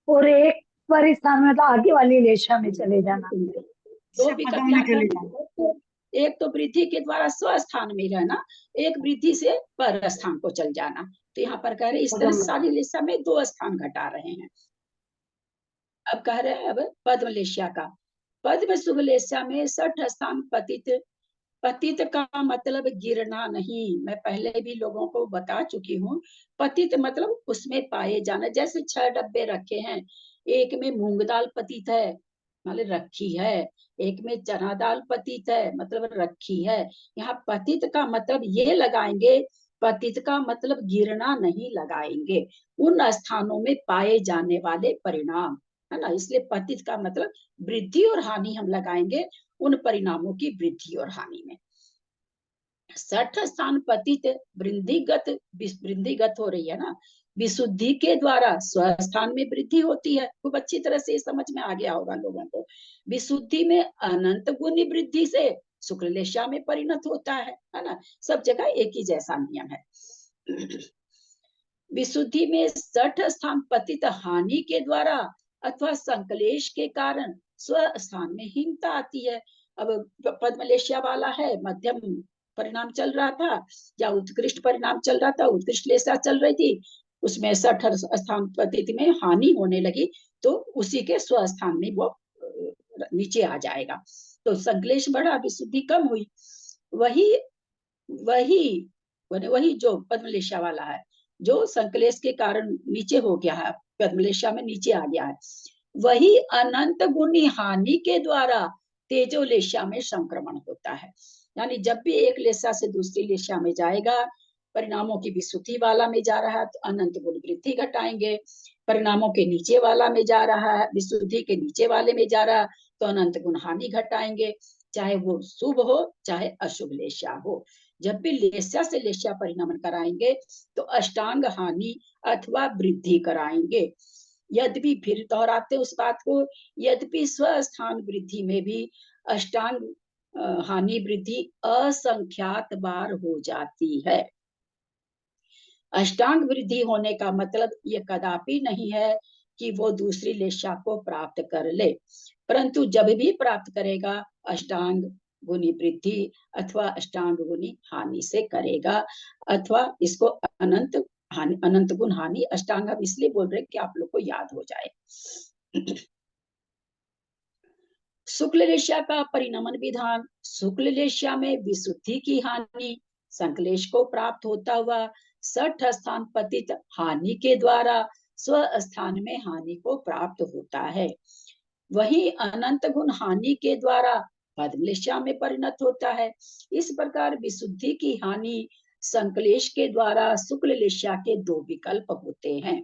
और एक पर स्थान में आगे वाली लेशा में चले जाना। दो विकल्प याद रखना, एक तो वृद्धि के द्वारा स्वस्थान में रहना, एक वृद्धि से पर स्थान को चल जाना। तो यहाँ पर कह रहे इस तरह सारी लेशा में दो स्थान घटा रहे हैं। अब कह रहे हैं अब पद्मलेशा का। पद्म शुभ लेशा में छठ स्थान पतित, पतित का मतलब गिरना नहीं, मैं पहले भी लोगों को बता चुकी हूँ। पतित मतलब उसमें पाए जाना। जैसे 6 डब्बे रखे हैं, एक में मूंग दाल पतित है मतलब रखी है, एक में चना दाल पतित है मतलब रखी है। यहाँ पतित का मतलब ये लगाएंगे, पतित का मतलब गिरना नहीं लगाएंगे, उन स्थानों में पाए जाने वाले परिणाम, है ना। इसलिए पतित का मतलब वृद्धि और हानि हम लगाएंगे उन परिणामों की वृद्धि और हानि में। छठ स्थान पतित वृद्धिगत हो रही है ना। विशुद्धि के द्वारा स्वस्थान में वृद्धि होती है। खूब अच्छी तरह से समझ में आ गया होगा लोगों को। विशुद्धि में अनंत गुणी वृद्धि से शुक्ललेशा में परिणत होता है ना। सब जगह एक ही जैसा नियम है। विशुद्धि में 60 स्थान पतित हानि के द्वारा अथवा संकलेश के कारण स्व स्थान में हीनता आती है। अब पद्मलेशिया वाला है, मध्यम परिणाम चल रहा था या उत्कृष्ट परिणाम चल रहा था, उत्कृष्ट लेशा चल रही थी, उसमें 60 स्थान पतित में हानि होने लगी, तो उसी के स्व स्थान में वो नीचे आ जाएगा, तो संकलेश बढ़ा, विशुद्धि कम हुई। वही वही वही जो पद्मलेशिया वाला है, जो संकलेश के कारण नीचे हो गया है, पद्मलेशिया में नीचे आ गया है, वही अनंत गुणी हानि के द्वारा तेजोलेशिया में संक्रमण होता है। यानी जब भी एक लेशा से दूसरी लेशा में जाएगा, परिणामों की विशुद्धि वाला में जा रहा है तो अनंत गुण वृद्धि घटाएंगे, परिणामों के नीचे वाला में जा रहा है, विशुद्धि के नीचे वाले में जा रहा है तो अनंत गुण हानि घटाएंगे, चाहे वो शुभ हो चाहे अशुभ लेशा हो। जब भी लेशा से लेशा परिणमन कराएंगे तो अष्टांग हानि अथवा वृद्धि कराएंगे। यद्यपि फिर दोहराते उस बात को, यद्यपि स्वस्थान वृद्धि में भी अष्टांग हानि वृद्धि असंख्यात बार हो जाती है। अष्टांग वृद्धि होने का मतलब ये कदापि नहीं है कि वो दूसरी लेशा को प्राप्त कर ले, परंतु जब भी प्राप्त करेगा अष्टांग गुणी वृद्धि अथवा अष्टांग गुणी हानि से करेगा, अथवा इसको अनंत गुण हानि अष्टांग हम इसलिए बोल रहे कि आप लोग को याद हो जाए। शुक्ल लेशा का परिणमन विधान, शुक्ल लेशा में विशुद्धि की हानि संकलेश को प्राप्त होता हुआ 60 स्थान पतित हानि के द्वारा स्व स्थान में हानि को प्राप्त होता है। वही अनंत गुण हानि के द्वारा पद्मलेशा में परिणत होता है। इस प्रकार विशुद्धि की हानि संकलेश के द्वारा शुक्ल लेशा के दो विकल्प होते हैं।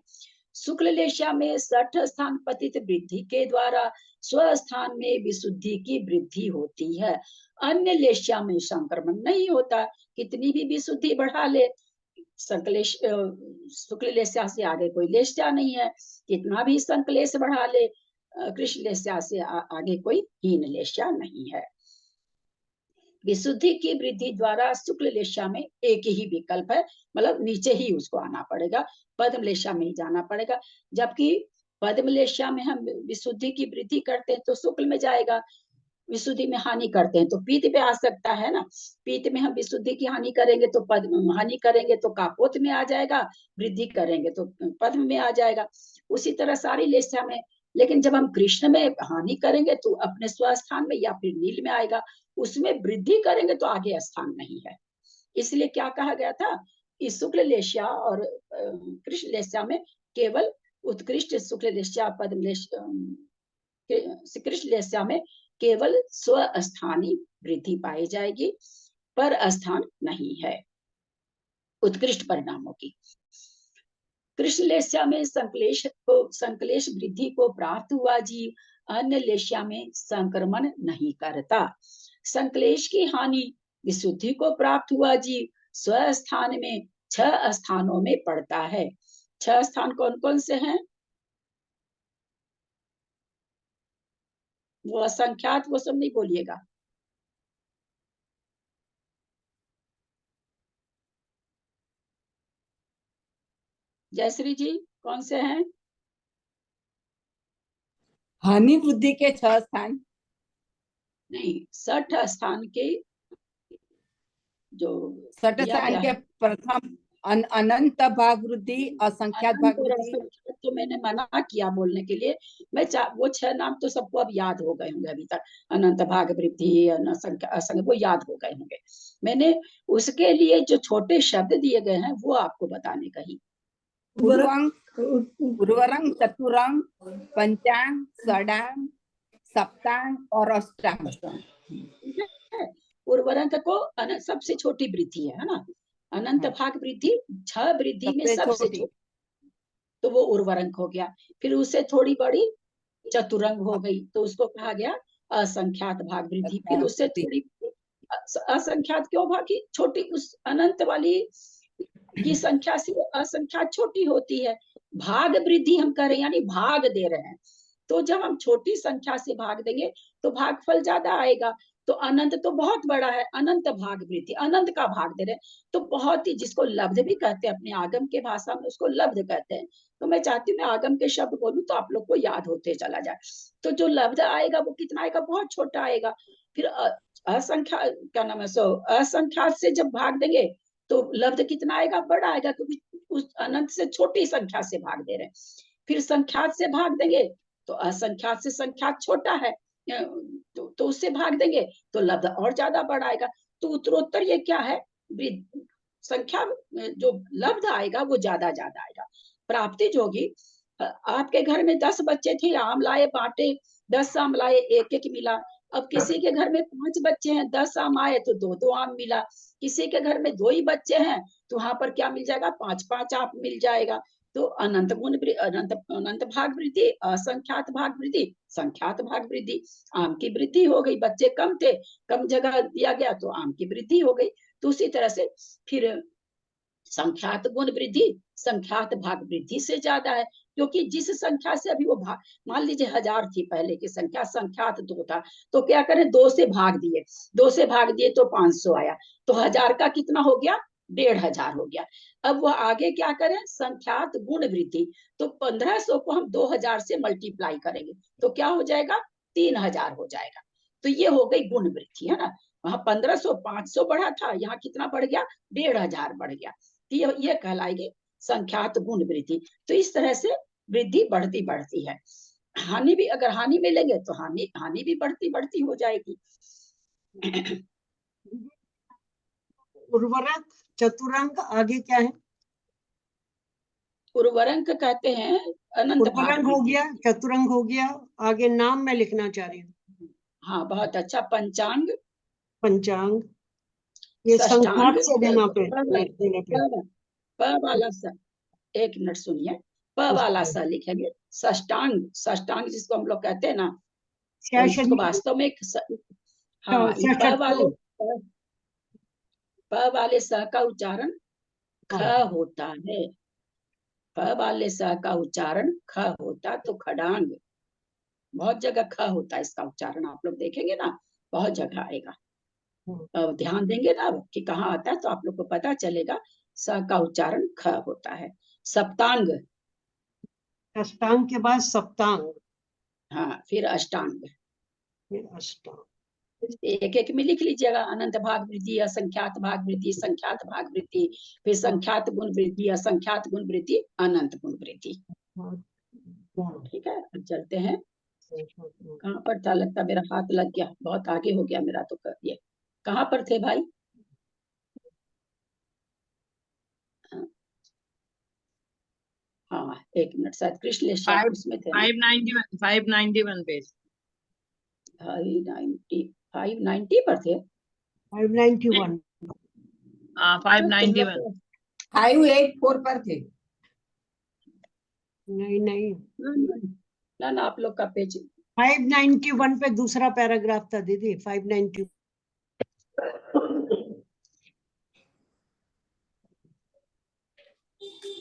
शुक्ल लेशा में 60 स्थान पतित वृद्धि के द्वारा स्व स्थान में विशुद्धि की वृद्धि होती है। अन्य लेशा में संक्रमण नहीं होता, कितनी भी विशुद्धि बढ़ा ले, संकलेश शुक्ल लेशा से आगे कोई लेशा नहीं है, कितना भी संकलेश बढ़ा ले कृष्ण लेशा से आगे कोई हीन लेशा नहीं है। विशुद्धि की वृद्धि द्वारा शुक्ल लेशा में एक ही विकल्प है, मतलब नीचे ही उसको आना पड़ेगा, पद्म लेशा में ही जाना पड़ेगा। जबकि पद्म लेशा में हम विशुद्धि की वृद्धि करते हैं तो शुक्ल में जाएगा, विशुद्धि में हानि करते हैं तो पीत पे आ सकता है ना, पीत में हम विशुद्धि की हानि करेंगे तो पद्म, हानि करेंगे तो कापोत में आ जाएगा, वृद्धि करेंगे तो पद्म में आ जाएगा। उसी तरह सारी लेशा में, लेकिन जब हम कृष्ण में हानि करेंगे तो अपने स्वस्थान में या फिर नील में आएगा, उसमें वृद्धि करेंगे तो आगे स्थान नहीं है। इसलिए क्या कहा गया था कि शुक्ल लेशा और कृष्ण लेशा में केवल उत्कृष्ट शुक्ल लेशा पद्म लेशा कृष्ण लेशा में केवल स्वस्थानी वृद्धि पाई जाएगी, पर स्थान नहीं है उत्कृष्ट परिणामों की। कृष्ण लेशा में संकलेश वृद्धि को प्राप्त हुआ जीव अन्य लेशा में संक्रमण नहीं करता। संकलेश की हानि विशुद्धि को प्राप्त हुआ जीव स्वस्थान में 6 स्थानों में पड़ता है। 6 स्थान कौन कौन से हैं? वो असंख्यात, वो सब नहीं बोलिएगा। जयश्री जी कौन से हैं? हानि वृद्धि के 6 स्थान नहीं, 60 स्थान के जो 60 दिया स्थान गया के है, प्रथम अनंत भाग वृद्धि, असंख्यात भाग अनंत और वृद्धि। असंख्यात तो मैंने मना किया बोलने के लिए। मैं वो 6 नाम तो सबको अब याद हो गए होंगे अभी तक, अनंत भाग वृद्धि असंख्य वो याद हो गए होंगे। मैंने उसके लिए जो छोटे शब्द दिए गए हैं वो आपको बताने कही। उर्वरंग, चतुरंग, पंचांग, षडांग, सप्तांग और अष्टांग। उर्वरक को सबसे छोटी वृद्धि है ना, अनंत भाग वृद्धि 6 वृद्धि में सबसे छोटी, तो वो उर्वरंक हो गया। फिर उससे थोड़ी बड़ी चतुरंग हो गई तो उसको कहा गया असंख्यात भाग वृद्धि। फिर उससे थोड़ी असंख्यात क्यों भागी, छोटी उस अनंत वाली की संख्या से असंख्यात छोटी होती है। भाग वृद्धि हम कर रहे हैं यानी भाग दे रहे हैं, तो जब हम छोटी संख्या से भाग देंगे तो भागफल ज्यादा आएगा, तो अनंत तो बहुत बड़ा है, अनंत भाग वृद्धि, अनंत का भाग दे रहे हैं, तो बहुत ही, जिसको लब्ध भी कहते हैं अपने आगम के भाषा में, उसको लब्ध कहते हैं। तो मैं चाहती हूँ मैं आगम के शब्द बोलूं तो आप लोग को याद होते चला जाए। तो जो लब्ध आएगा वो कितना आएगा, बहुत छोटा आएगा। फिर असंख्या क्या नाम है, असंख्यात से जब भाग देंगे तो लब्ध कितना आएगा, बड़ा आएगा, क्योंकि उस अनंत से छोटी संख्या से भाग दे रहे हैं। फिर संख्यात से भाग देंगे तो असंख्यात से संख्यात छोटा है, तो उससे भाग देंगे तो लब्ध और ज्यादा बढ़ाएगा। तो उत्तरोत्तर ये क्या है, संख्या जो लब्ध आएगा वो ज्यादा ज्यादा आएगा। प्राप्ति जो होगी, आपके घर में 10 बच्चे थे, आम लाए बांटे, 10 आम लाए, एक एक मिला। अब किसी के घर में 5 बच्चे हैं, 10 आम आए तो 2 आम मिला। किसी के घर में 2 ही बच्चे हैं तो वहां पर क्या मिल जाएगा, 5 आम मिल जाएगा। तो अनंत गुण अनंत अनंत भाग वृद्धि, असंख्यात भाग वृद्धि, संख्यात भाग वृद्धि। आम की वृद्धि हो गई, बच्चे कम थे, कम जगह दिया गया तो आम की वृद्धि हो गई। तो उसी तरह से फिर संख्यात गुण वृद्धि संख्यात भाग वृद्धि से ज्यादा है, क्योंकि जिस संख्या से अभी वो भाग, मान लीजिए 1000 थी पहले की संख्या, संख्यात 2 था, तो क्या करें, 2 से भाग दिए, 2 से भाग दिए तो 500 आया, तो 1000 का कितना हो गया, 1500 हो गया। अब वो आगे क्या करें, संख्यात गुण वृद्धि, तो 1500 को हम 2000 से मल्टीप्लाई करेंगे तो क्या हो जाएगा, 3000 हो जाएगा। तो ये हो गई गुण वृद्धि, है ना। वहां 1500 500 बढ़ा था, यहाँ कितना बढ़ गया, 1500 बढ़ गया। ये कहलाएगी संख्यात गुण वृद्धि। तो इस तरह से वृद्धि बढ़ती बढ़ती है। हानि भी, अगर हानि में लेंगे तो हानि भी बढ़ती बढ़ती हो जाएगी। उर्वरक, चतुरंग, आगे क्या है? उर्वरक कहते हैं अनंत भाग उर्वरक हो वृद्धि। गया, चतुरंग हो गया, आगे नाम मैं लिखना चाह रही हूँ। हाँ बहुत अच्छा, पंचांग, पंचांग, ये षष्ठांग, संख्यात से देना पे देने पे। प वाला स, एक मिनट सुनिए, प वाला स लिखेंगे, षष्टांग, षष्टांग जिसको हम लोग कहते हैं ना, तो इसको वास्तव में हाँ, प वाले स का उच्चारण ख होता है, प वाले स का उच्चारण ख होता, तो खड़ांग, बहुत जगह ख होता है इसका उच्चारण, आप लोग देखेंगे ना बहुत जगह आएगा। अब ध्यान देंगे ना कि कहाँ आता है तो आप लोग को पता चलेगा, स का उच्चारण ख होता है। सप्तांग, अष्टांग के बाद सप्तांग, हाँ फिर अष्टांग, फिर अष्टांग। एक एक में लिख लीजिएगा, अनंत भाग वृद्धि, असंख्यात भाग वृद्धि, संख्यात भाग वृद्धि, फिर संख्यात गुण वृद्धि, असंख्यात गुण वृद्धि, अनंत गुण वृद्धि। ठीक है, अब चलते हैं, कहाँ पर था, लगता मेरा हाथ लग गया, बहुत आगे हो गया मेरा, तो कर दिए। कहाँ पर थे भाई, हाँ एक मिनट, शायद कृष्ण उसमें थे ना, 591 पेज, 590 पर थे। 591, 591, 584 पर थे। नहीं ना आप लोग का पेज 591 पे दूसरा पैराग्राफ था दीदी, 590।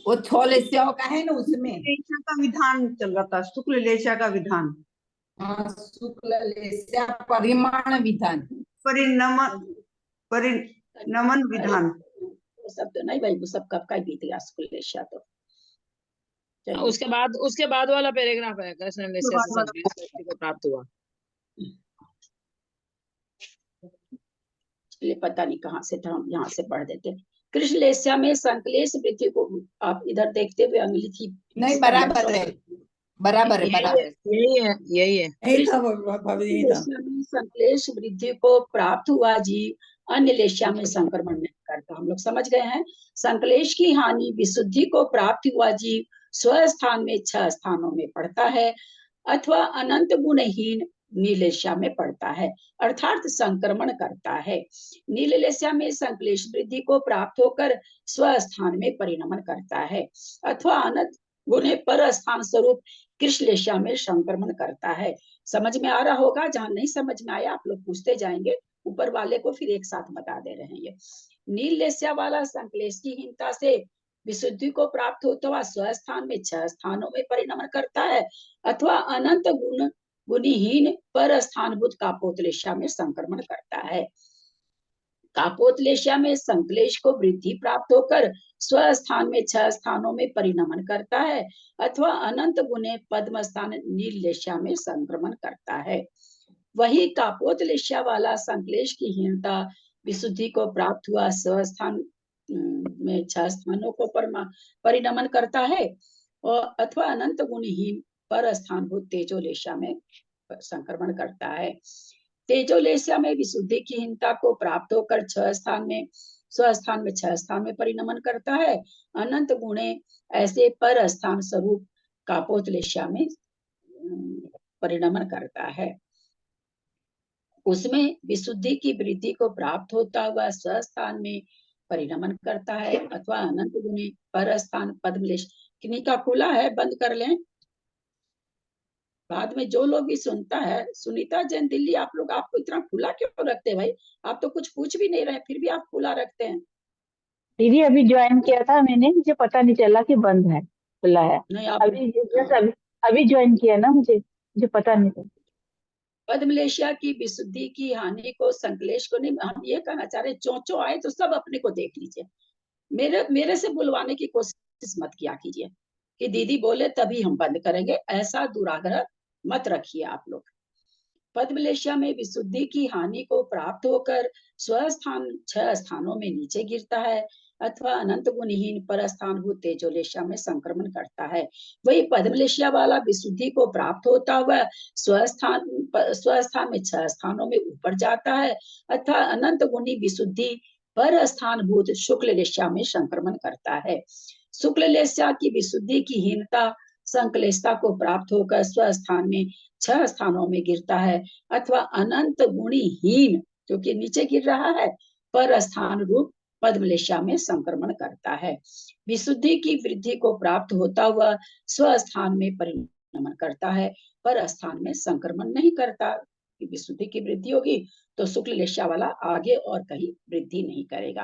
वो छोलेस्याओं का है ना, उसमें लेस्या का विधान चल रहा था, शुक्ल लेस्या का विधान, शुक्ल लेस्या परिमाण विधान, परिणमन विधान। वो सब तो नहीं भाई, वो सब कब का बीत गया स्कूल लेस्या तो। चलिए, उसके बाद वाला पैराग्राफ है, कृष्ण लेस्या से संस्कृत शक्ति को प्राप्त हुआ। चलिए पता नहीं कहाँ से था, हम यहाँ से पढ़ देते। कृष्ण लेस्या में संकलेश वृद्धि को आप इधर देखते हुए अंगुली थी, नहीं बराबर है, बराबर है, बराबर है, यही है यही था भाभी, यही था। संकलेश वृद्धि को प्राप्त हुआ जीव अन्य लेस्या में संक्रमण नहीं करता। हम लोग समझ गए हैं, संकलेश की हानि विशुद्धि को प्राप्त हुआ जीव स्वस्थान में 6 स्थानों में पड़ता है, अथवा अनंत गुणहीन नीलेश्या में पड़ता है, अर्थात संक्रमण करता है। नीलेश्या में संकलेश वृद्धि को प्राप्त होकर स्वस्थान में परिणमन करता है, अथवा अनंत गुणे पर स्थान स्वरूप कृष्णलेश्या में संक्रमण करता है। समझ में आ रहा होगा, जहां नहीं समझ में आया आप लोग पूछते जाएंगे, ऊपर वाले को फिर एक साथ बता दे रहे हैं। ये नीलेश्या वाला संकलेश की हीनता से विशुद्धि को प्राप्त होता हुआ स्वस्थान में 6 स्थानों में परिणमन करता है, अथवा अनंत गुणहीन पर स्थानभूत कापोतलेशा में संक्रमण करता है। कापोतलेशा में संक्लेश को वृद्धि प्राप्त होकर स्वस्थान में 6 स्थानों में परिणमन करता है अथवा अनंत गुणे पद्म स्थान नीललेशा में संक्रमण करता है। वही कापोतलेशा वाला संक्लेश की हीनता विशुद्धि को प्राप्त हुआ स्वस्थान में 6 स्थानों को परिणमन करता है और अथवा अनंत गुणहीन पर स्थानभूत तेजोलेशा में संक्रमण करता है। तेजोलेशा में विशुद्धि की हीनता को प्राप्त होकर 6 स्थान में स्वस्थान में 6 स्थान में परिणमन करता है। अनंत गुणे ऐसे पर स्थान स्वरूप कापोतलेशा में परिणमन करता है। उसमें विशुद्धि की वृद्धि को प्राप्त होता हुआ स्वस्थान में परिणमन करता है अथवा अनंत गुणे पर स्थान पद्मलेश। किन्हीं का खुला है, बंद कर लें। बाद में जो लोग भी सुनता है, सुनीता जैन दिल्ली, आप लोग आपको इतना खुला क्यों रखते हैं भाई? आप तो कुछ पूछ भी नहीं रहे, फिर भी आप खुला रखते हैं। दीदी अभी ज्वाइन किया था मैंने, मुझे पता नहीं चला कि बंद है खुला है। नहीं, आप अभी ज्वाइन किया ना, मुझे पता नहीं था। पद्मलेशा की विशुद्धि की हानि को संक्लेश को नहीं, हम ये कहना चाह रहे, चोंचो आए तो सब अपने को देख लीजिए। मेरे से बुलवाने की कोशिश मत किया कीजिए कि दीदी बोले तभी हम बंद करेंगे, ऐसा दुराग्रह मत रखिए आप लोग। पद्मलेशा में विशुद्धि की हानि को प्राप्त होकर स्वस्थान 6 स्थानों में नीचे गिरता है अथवा अनंत गुणहीन पर स्थानभूत तेजोलेशा में संक्रमण करता है। वही पद्मलेशा वाला विशुद्धि को प्राप्त होता हुआ स्वस्थान में 6 स्थानों में ऊपर जाता है अथवा अनंत गुणी विशुद्धि पर स्थानभूत शुक्ललेशा में संक्रमण करता है। शुक्ललेशा की विशुद्धि की हीनता संक्लेशता को प्राप्त होकर स्वस्थान में 6 स्थानों में गिरता है अथवा अनंत गुणहीन, क्योंकि नीचे गिर रहा है, पर स्थान रूप पद्मलेशा में संक्रमण करता है। विशुद्धि की वृद्धि को प्राप्त होता हुआ स्वस्थान में परिणमन करता है, पर स्थान में संक्रमण नहीं करता। विशुद्धि की वृद्धि होगी तो शुक्ललेशा वाला आगे और कहीं वृद्धि नहीं करेगा।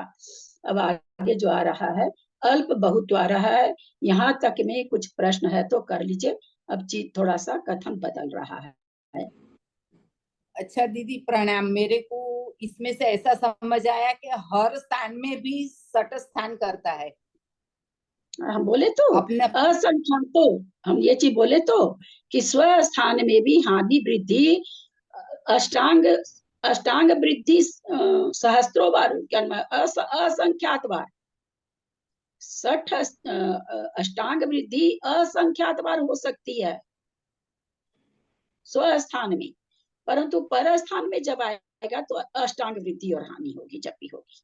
अब आगे जो आ रहा है अल्प बहुत आ रहा है, यहाँ तक में कुछ प्रश्न है तो कर लीजिए। अब चीज थोड़ा सा कथन बदल रहा है। अच्छा दीदी प्रणाम। मेरे को इसमें से ऐसा समझ आया कि हर स्थान में भी सट स्थान करता है। हम बोले तो अपने असंख्यान, तो हम ये चीज बोले तो कि स्व स्थान में भी हानि वृद्धि अष्टांग वृद्धि सहस्त्रों बार, असंख्यात बार 60 अष्टांग वृद्धि असंख्यात बार हो सकती है स्वस्थान में, परंतु पर स्थान में जब आएगा तो अष्टांग वृद्धि और हानि होगी जब भी होगी।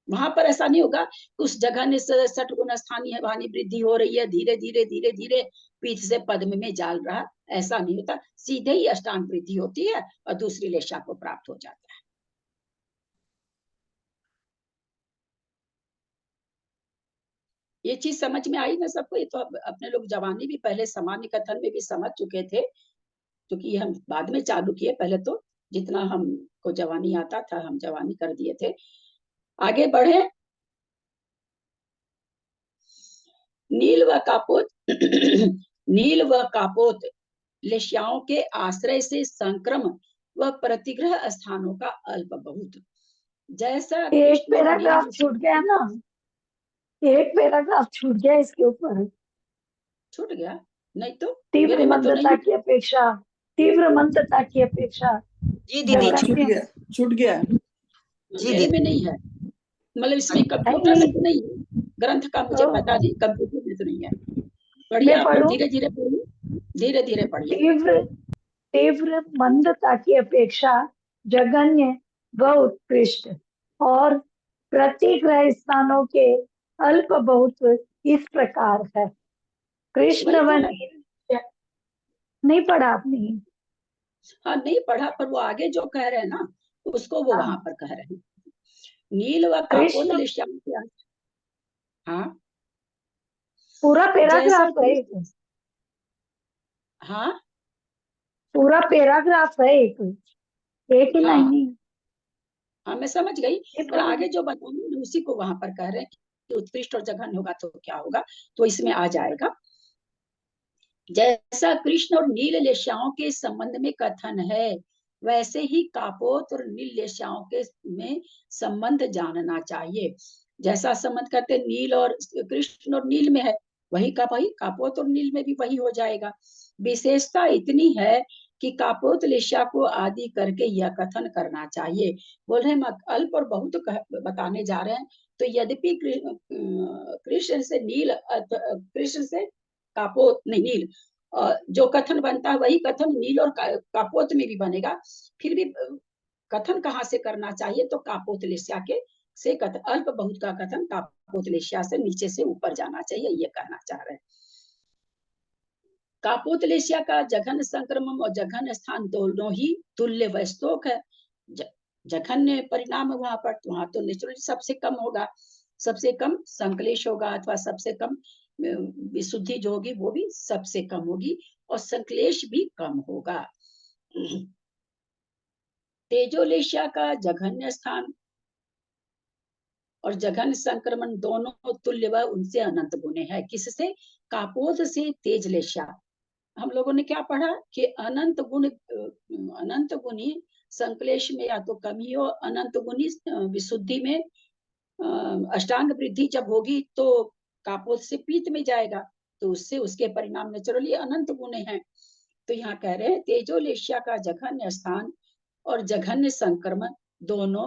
वहां पर ऐसा नहीं होगा उस जगह ने 60 गुना स्थानीय हानि वृद्धि हो रही है, धीरे धीरे धीरे धीरे पीठ से पद्म में जाल रहा, ऐसा नहीं होता। सीधे ही अष्टांग वृद्धि होती है और दूसरी लेशा को प्राप्त हो जाता है। ये चीज समझ में आई ना सबको? ये तो अपने लोग जवानी भी पहले सामान्य कथन में भी समझ चुके थे, क्योंकि हम बाद में चालू किए। पहले तो जितना हमको जवानी आता था हम जवानी कर दिए थे। आगे बढ़े। नील व कापोत नील व कापोत लेश्याओं के आश्रय से संक्रमण व प्रतिग्रह स्थानों का अल्प बहुत, जैसा एक पैराग्राफ छूट गया ना, एक पैराग्राफ छूट गया इसके ऊपर। छूट गया? नहीं तो तीव्र मेरे में तो मंदता नहीं। की अपेक्षा, तीव्र मंदता की अपेक्षा जी दीदी जगन्य छूट गया। जी मेरे में दीदी। नहीं है, मतलब इसमें कंप्यूटर में तो नहीं है, ग्रंथ का मुझे पता नहीं, कंप्यूटर में तो नहीं है। पढ़िए मैं आप लोग, पढ़ूं? धीरे धीरे पढ़िए, धीरे धीरे पढ़िए। तीव्र मंदता की अपेक्षा जघन्य व उत्कृष्ट और प्रतिग्रह स्थानों के अल्प बहुत इस प्रकार है। कृष्ण व नील, नहीं पढ़ा आपने? हाँ नहीं पढ़ा, पर वो आगे जो कह रहे हैं ना उसको वो वहां पर कह रहे हैं। नील व कापोत कृष्ण, लेश्याम के हाँ पूरा जैसा पैराग्राफ है एक, हाँ पूरा पैराग्राफ है एक ही हाँ लाइन नहीं। हाँ मैं समझ गई, ये पर पढ़ो। आगे जो बताऊंगी उसी को वहां पर कह रहे हैं कि उत्कृष्ट और जघन्य होगा तो क्या होगा, तो इसमें आ जाएगा जैसा कृष्ण और नील लेश्याओं के संबंध में कथन है, वैसे ही कापोत और नील लेश्याओं के में संबंध जानना चाहिए। जैसा संबंध करते नील और कृष्ण और नील में है, वही का भाई कापोत और नील में भी वही हो जाएगा। विशेषता इतनी है कि कापोत लेश्या को आदि करके यह कथन करना चाहिए। बोल रहे हम अल्प और बहुत बताने जा रहे हैं। तो यद्यपि कृष्ण से नील, कृष्ण से कापोत नहीं नील, जो कथन बनता है वही कथन नील और कापोत में भी बनेगा। फिर भी कथन कहाँ से करना चाहिए, तो कापोत लेश्या के से कथन, अल्प बहुत का कथन कापोत लेश्या से नीचे से ऊपर जाना चाहिए, ये कहना चाह रहे हैं। कापोत लेश्या का जघन संक्रमण और जघन स्थान दोनों ही तुल्य वस्तोक है। जघन्य परिणाम वहां पर, वहां तो नेचुरली सबसे कम होगा, सबसे कम संकलेश होगा, अथवा सबसे कम विशुद्धि जो होगी वो भी सबसे कम होगी, और संकलेश भी कम होगा। तेजोलेश्या का जघन्य स्थान और जघन्य संक्रमण दोनों तुल्य व उनसे अनंत गुणे है। किससे? कापोत से तेजलेश्या। हम लोगों ने क्या पढ़ा कि अनंत गुणी संकलेश में या तो कमी हो, अनंत गुणी विशुद्धि में अष्टांग वृद्धि जब होगी तो कापोत से पीत में जाएगा, तो उससे उसके परिणाम नेचुरली अनंत गुणे हैं। तो यहाँ कह रहे हैं तेजोलेश्या का जघन्य स्थान और जघन्य संक्रमण दोनों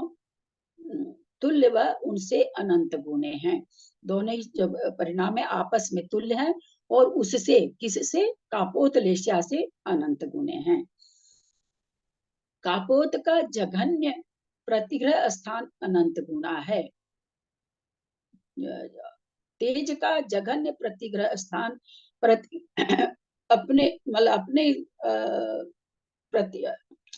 तुल्य व उनसे अनंत गुणे हैं। दोनों ही जब परिणाम है आपस में तुल्य है, और उससे किससे? कापोत लेश्या से अनंत गुणे हैं। कापोत का जघन्य प्रतिग्रह स्थान अनंत गुना है। तेज का जघन्य प्रतिग्रह स्थान अपने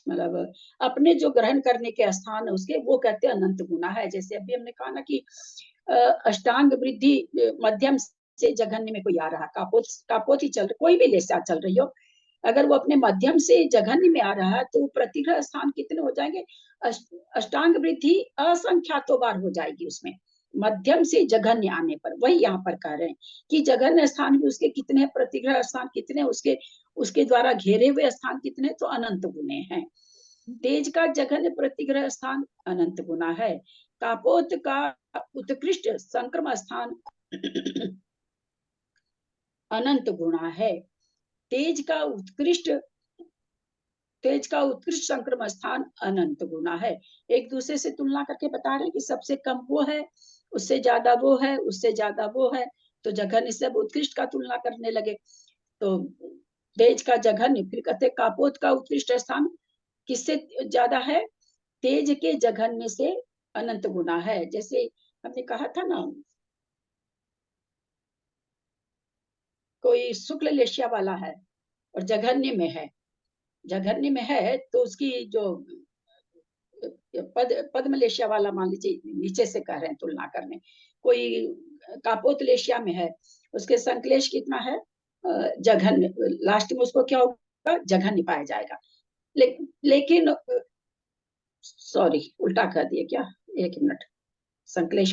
मतलब अपने जो ग्रहण करने के स्थान है उसके, वो कहते हैं अनंत गुना है। जैसे अभी हमने कहा ना कि अष्टांग वृद्धि मध्यम से जघन्य में कोई आ रहा, कापोत ही चल रही, कोई भी लेशा चल रही हो, अगर वो अपने मध्यम से जघन्य में आ रहा है तो प्रतिग्रह स्थान कितने हो जाएंगे? अष्टांग वृद्धि असंख्यातों बार हो जाएगी उसमें, मध्यम से जघन्य आने पर। वही यहाँ पर कह रहे हैं कि जघन्य स्थान भी उसके कितने, प्रतिग्रह स्थान कितने, उसके द्वारा घेरे हुए स्थान कितने, तो अनंत गुणे हैं। तेज का जघन्य प्रतिग्रह स्थान अनंत गुना है। कापोत का उत्कृष्ट संक्रमण स्थान अनंत गुणा है। तेज का उत्कृष्ट संक्रमण स्थान अनंत गुना है। एक दूसरे से तुलना करके बता रहे हैं कि सबसे कम वो है, उससे ज्यादा वो है, उससे ज्यादा वो है, तो जघन्य से उत्कृष्ट का तुलना करने लगे। तो तेज का जघन्य, फिर कहते कापोत का उत्कृष्ट स्थान किससे ज्यादा है? तेज के जघन्य से अनंत गुना है। जैसे हमने कहा था ना, कोई शुक्ल लेश्या वाला है और जघन्य में है, तो उसकी जो पद्म लेश्या वाला, मान लीजिए नीचे से कह रहे हैं तुलना करने, कोई कापोत लेश्या में है, उसके संकलेश कितना है? जघन्य, लास्ट में उसको क्या होगा? जघन्य पाया जाएगा। लेकिन सॉरी, उल्टा कर दिया क्या, एक मिनट, संकलेश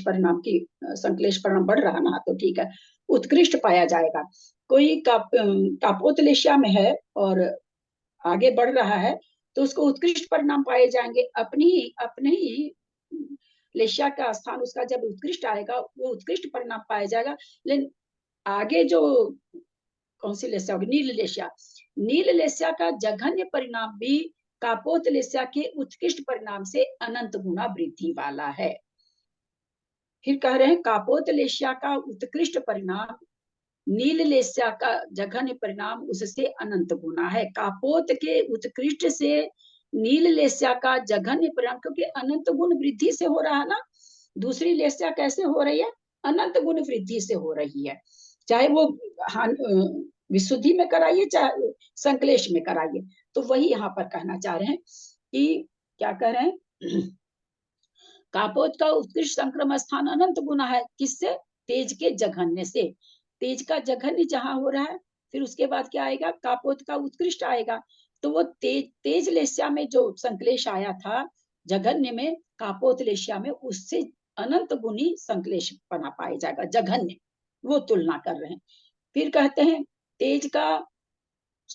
परिणाम बढ़ रहा ना, तो ठीक है, उत्कृष्ट पाया जाएगा। कोई कापोत लेश्या में है और आगे बढ़ रहा है, तो उसको उत्कृष्ट परिणाम पाए जाएंगे। अपने ही लेश्या का स्थान उसका जब उत्कृष्ट आएगा, वो उत्कृष्ट परिणाम पाया जाएगा। लेकिन आगे जो कौन सी लेश्या होगी? नील लेश्या का जघन्य परिणाम भी कापोत लेश्या के उत्कृष्ट परिणाम से अनंत गुना वृद्धि वाला है। फिर कह रहे हैं कापोत लेश्या का उत्कृष्ट परिणाम नील लेश्या का जघन्य परिणाम उससे अनंत गुना है। कापोत के उत्कृष्ट से नील लेश्या का जघन्य परिणाम, क्योंकि अनंत गुण वृद्धि से हो रहा है ना। दूसरी लेश्या कैसे हो रही है? अनंत गुण वृद्धि से हो रही है, चाहे वो विशुद्धि में कराइए चाहे संकलेश में कराइए। तो वही यहाँ पर कहना चाह रहे हैं कि क्या कह रहे हैं? कापोत का उत्कृष्ट संक्रमण स्थान अनंत गुना है। किससे? तेज के जघन्य से। तेज का जघन्य जहां हो रहा है, फिर उसके बाद क्या आएगा? कापोत का उत्कृष्ट आएगा। तो वो तेज लेश्या में जो संकलेश आया था जघन्य में, कापोत लेश्या में उससे अनंत गुनी संकलेश बना पाया जाएगा, जघन्य, वो तुलना कर रहे हैं। फिर कहते हैं तेज का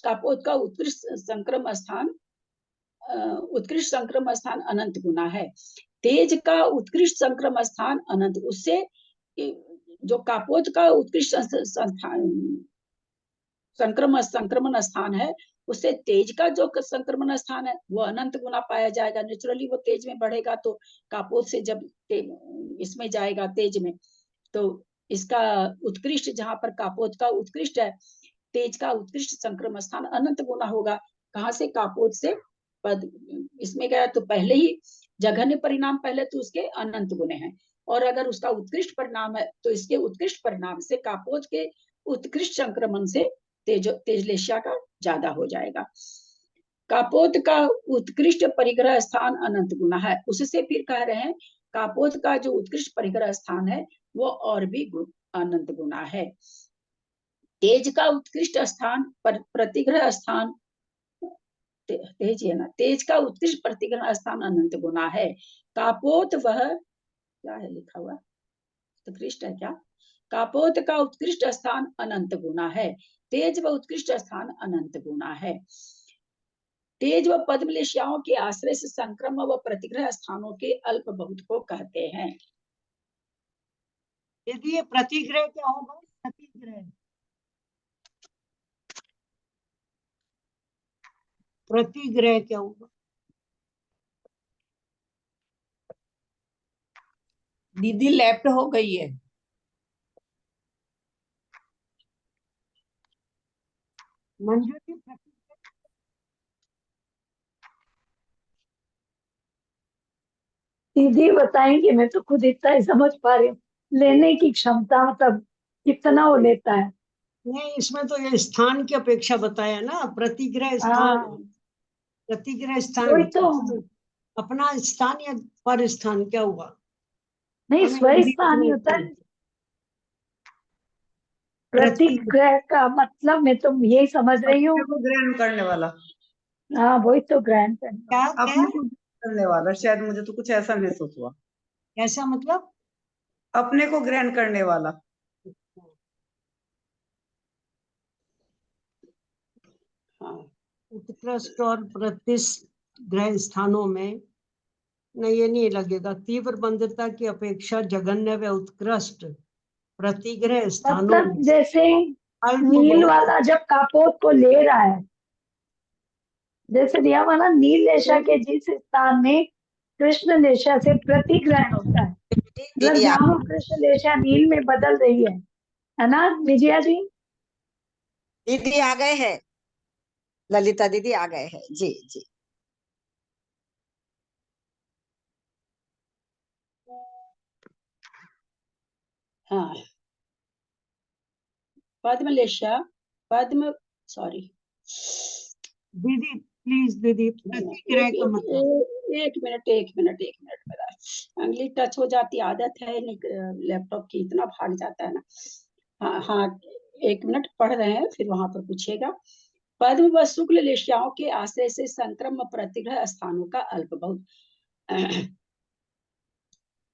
कापोत का उत्कृष्ट संक्रम स्थान अनंत गुना है। तेज का उत्कृष्ट संक्रम स्थान अनंत, उससे जो कापोत का उत्कृष्ट संक्रमण स्थान है, उससे तेज का जो संक्रमण स्थान है वो अनंत गुना पाया जाएगा। नेचुरली वो तेज में बढ़ेगा, तो कापोत से जब इसमें जाएगा तेज में, तो इसका उत्कृष्ट, जहां पर कापोत का उत्कृष्ट है, तेज का उत्कृष्ट संक्रमण स्थान अनंत गुना होगा। कहां से? कापोत से पद इसमें गया तो पहले ही जघन्य परिणाम पहले तो उसके अनंत गुने हैं, और अगर उसका उत्कृष्ट परिणाम है तो इसके उत्कृष्ट परिणाम से कापोत के उत्कृष्ट संक्रमण से तेजलेशिया का ज्यादा हो जाएगा। कापोत का उत्कृष्ट परिग्रह स्थान अनंत गुना है, उससे फिर कह रहे हैं कापोत का जो उत्कृष्ट परिग्रह स्थान है वो और भी अनंत गुना है। तेज का उत्कृष्ट स्थान प्रतिग्रह स्थान, तेज है ना, तेज का उत्कृष्ट प्रतिग्रह स्थान अनंत गुना है। कापोत वह क्या है लिखा हुआ, उत्कृष्ट है क्या? कापोत का उत्कृष्ट स्थान अनंत गुना है, तेज व उत्कृष्ट स्थान अनंत गुना है। तेज व पद्मलेशियाओं के आश्रय से संक्रम व प्रतिग्रह स्थानों के अल्प बहुत को कहते हैं। यदि ये प्रतिग्रह क्या होगा? प्रतिग्रह, प्रतिग्रह क्या होगा? दीदी लेफ्ट हो गई है। मंजू जी, दीदी बताएंगे, मैं तो खुद इतना ही समझ पा रही हूँ। लेने की क्षमता मतलब कितना वो लेता है। नहीं, इसमें तो ये स्थान की अपेक्षा बताया ना, प्रतिग्रह स्थान, हाँ प्रतिग्रह वही स्थान तो, अपना स्थान या पर स्थान क्या हुआ? नहीं हमें स्व हिंदी स्थान ही में होता है। प्रतिग्रह का मतलब मैं तो यही समझ रही हूँ। अपने को ग्रहण करने वाला, हाँ वही तो ग्रैंड करना। क्या अपने क्या को ग्रहण करने वाला, शायद मुझे तो कुछ ऐसा महसूस हुआ। कैसा मतलब? अपने को ग्रहण करने वाला। हाँ उत्कृष्ट और प्रतिष्ठ ग्रह स्थानों में नहीं, ये नहीं लगेगा। तीव्र बंधुता की अपेक्षा जघन्य व उत्कृष्ट प्रतिग्रह स्थानों मतलब में जैसे अल्प नील बहुत, वाला जब कापोत को ले रहा है, जैसे दिया वाला नील रेशा के जिस स्थान में कृष्ण रेशा से प्रतिग्रहण होता है, मतलब दीदी जहाँ वो कृष्ण रेशा नील में बदल रही है ना विजया जी? दीदी आ गए हैं, ललिता दीदी आ गए हैं जी जी। हाँ, पद्मलेशिया, पद्म, सॉरी, दीदी प्लीज दीदी, प्रतिग्रह का मतलब एक मिनट मेरा अंगली टच हो जाती, आदत है लैपटॉप की, इतना भाग जाता है ना। हाँ हाँ, एक मिनट पढ़ रहे हैं, फिर वहां पर पूछिएगा। पद्म व शुक्ल लेशियाओं के आश्रय से संक्रम प्रतिग्रह स्थानों का अल्प बहुत।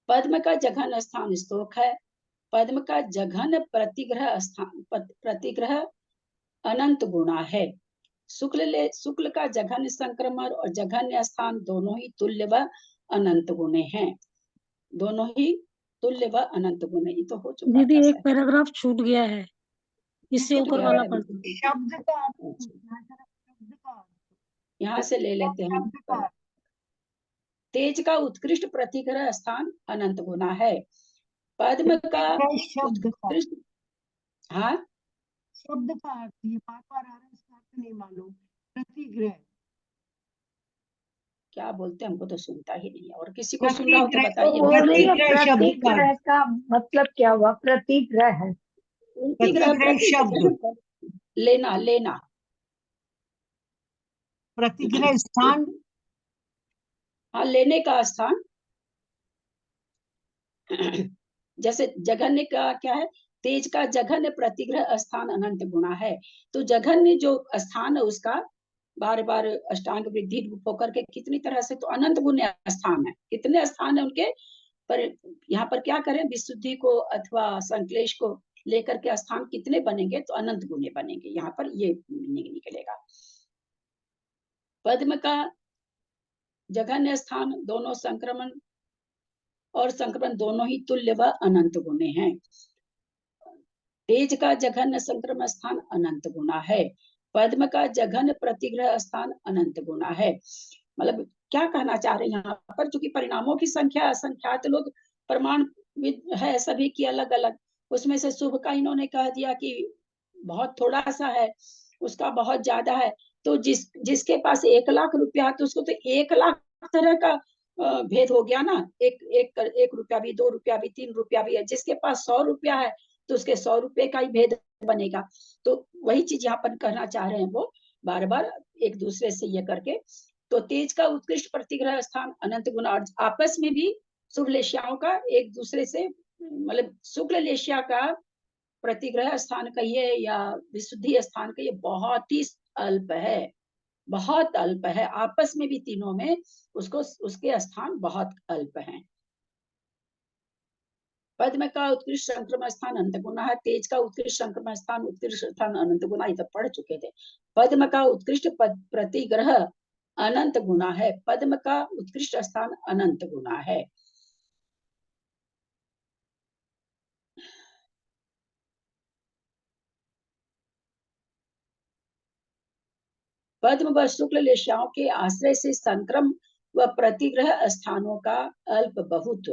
पद्म का जघन स्थान स्तोक है, पद्म का जघन प्रतिग्रह स्थान प्रतिग्रह अनंत गुणा है। शुक्ल का जघन्य संक्रमण और जघन्य स्थान दोनों ही तुल्य व अनंत गुणे हैं, दोनों ही तुल्य व अनंत गुणे। ये तो हो चुका दीदी था एक सर। पैराग्राफ छूट गया है, इससे छूट ऊपर गया वाला है, पढ़ दो। शब्द का अर्थ अच्छा, पूछना है, जरा शब्द का अर्थ। यहाँ से ले लेते हैं। शब्द का अर्थ। तेज का उत्कृष्ट प्रतिग्रह स्थान अनंत गुना है। पद्म का प्रतिग्रह शब्द का, उत्कृष्ट, हाँ शब्द का अर्थ, ये बार बार आ रहा है, इसका अर्थ नहीं मालूम। प्रतिग्रह, क्या बोलते हैं, हमको तो सुनता ही नहीं है, और किसी को सुन रहा हो तो प्रतिग्रह, तो बताइए। बोल रही है प्रतिग्रह शब्द का प्रतिग्रह अर्थ, का मतलब क्या हुआ? प्रतिग्रह है प्रतिग्रह शब्द, लेना लेना, प्रतिग्रह स्थान, हाँ लेने का स्थान। जैसे जघन्य का क्या है? तेज का जघन्य प्रतिग्रह स्थान अनंत गुणा है। तो जघन्य जो स्थान है उसका बार बार अष्टांग वृद्धि रूप होकर के कितनी तरह से, तो अनंत गुण स्थान है, कितने स्थान है उनके। पर यहाँ पर क्या करें, विशुद्धि को अथवा संक्लेश को लेकर के स्थान कितने बनेंगे, तो अनंत गुणे बनेंगे। यहाँ पर ये मीनिंग निकलेगा। पद्म का जघन्य स्थान दोनों संक्रमण और संक्रमण दोनों ही तुल्य व अनंत गुणे हैं। तेज का जघन्य संक्रमण स्थान अनंत गुना है। पद्म का जघन्य प्रतिग्रह स्थान अनंत गुना है। मतलब क्या कहना चाह रहे हैं यहाँ पर, चूंकि परिणामों की संख्या असंख्यात लोग प्रमाण है सभी की अलग अलग, उसमें से शुभ का इन्होंने कह दिया कि बहुत थोड़ा सा है, उसका बहुत ज्यादा है। तो जिसके पास 1 लाख रुपया है तो उसको तो 1 लाख तरह का भेद हो गया ना। एक रुपया भी, 2 रुपया भी, 3 रुपया भी है। जिसके पास 100 रुपया है तो उसके 100 रुपये का ही भेद बनेगा। तो वही चीज यहाँ पर कहना चाह रहे हैं वो, बार बार एक दूसरे से ये करके। तो तेज का उत्कृष्ट प्रतिग्रह स्थान अनंत गुना, और आपस में भी शुभ लेशियाओं का एक दूसरे से, मतलब शुक्ल लेशिया का प्रतिग्रह स्थान कहिए या विशुद्धि स्थान कहिए, बहुत ही अल्प है, बहुत अल्प है। आपस में भी तीनों में उसके स्थान बहुत अल्प हैं। पद्म का उत्कृष्ट संक्रमण स्थान अनंत गुना है। तेज का उत्कृष्ट संक्रमण स्थान उत्कृष्ट स्थान अनंत गुना, ये तो पढ़ चुके थे। पद्म का उत्कृष्ट प्रतिग्रह अनंत गुना है। पद्म का उत्कृष्ट स्थान अनंत गुना है। पद्म व शुक्ल लेशियाओं के आश्रय से संक्रम व प्रतिग्रह स्थानों का अल्प बहुत।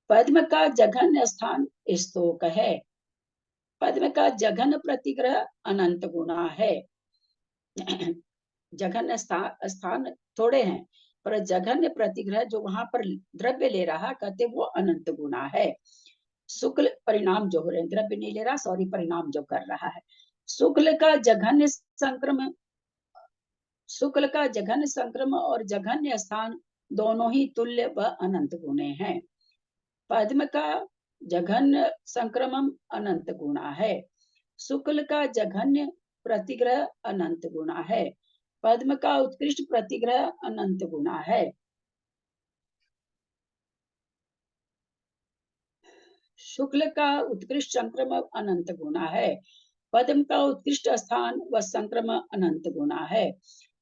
पद्म का जघन्य स्थान स्तोक है। पद्म का जघन्य प्रतिग्रह अनंत गुना है। जघन्य स्थान थोड़े हैं, पर जघन्य प्रतिग्रह जो वहां पर द्रव्य ले रहा, कहते वो अनंत गुना है। शुक्ल परिणाम जो हो रहे हैं, द्रव्य नहीं ले रहा, सॉरी, परिणाम जो कर रहा है। शुक्ल का जघन्य संक्रमण, शुक्ल का जघन्य संक्रमण और जघन्य स्थान दोनों ही तुल्य व अनंत गुणे हैं। पद्म का जघन्य संक्रमण अनंत गुणा है। शुक्ल का जघन्य प्रतिग्रह अनंत गुणा है। पद्म का उत्कृष्ट प्रतिग्रह अनंत गुणा है। शुक्ल का उत्कृष्ट संक्रमण अनंत गुणा है। पद्म का उत्कृष्ट स्थान व संक्रमण अनंत गुणा है।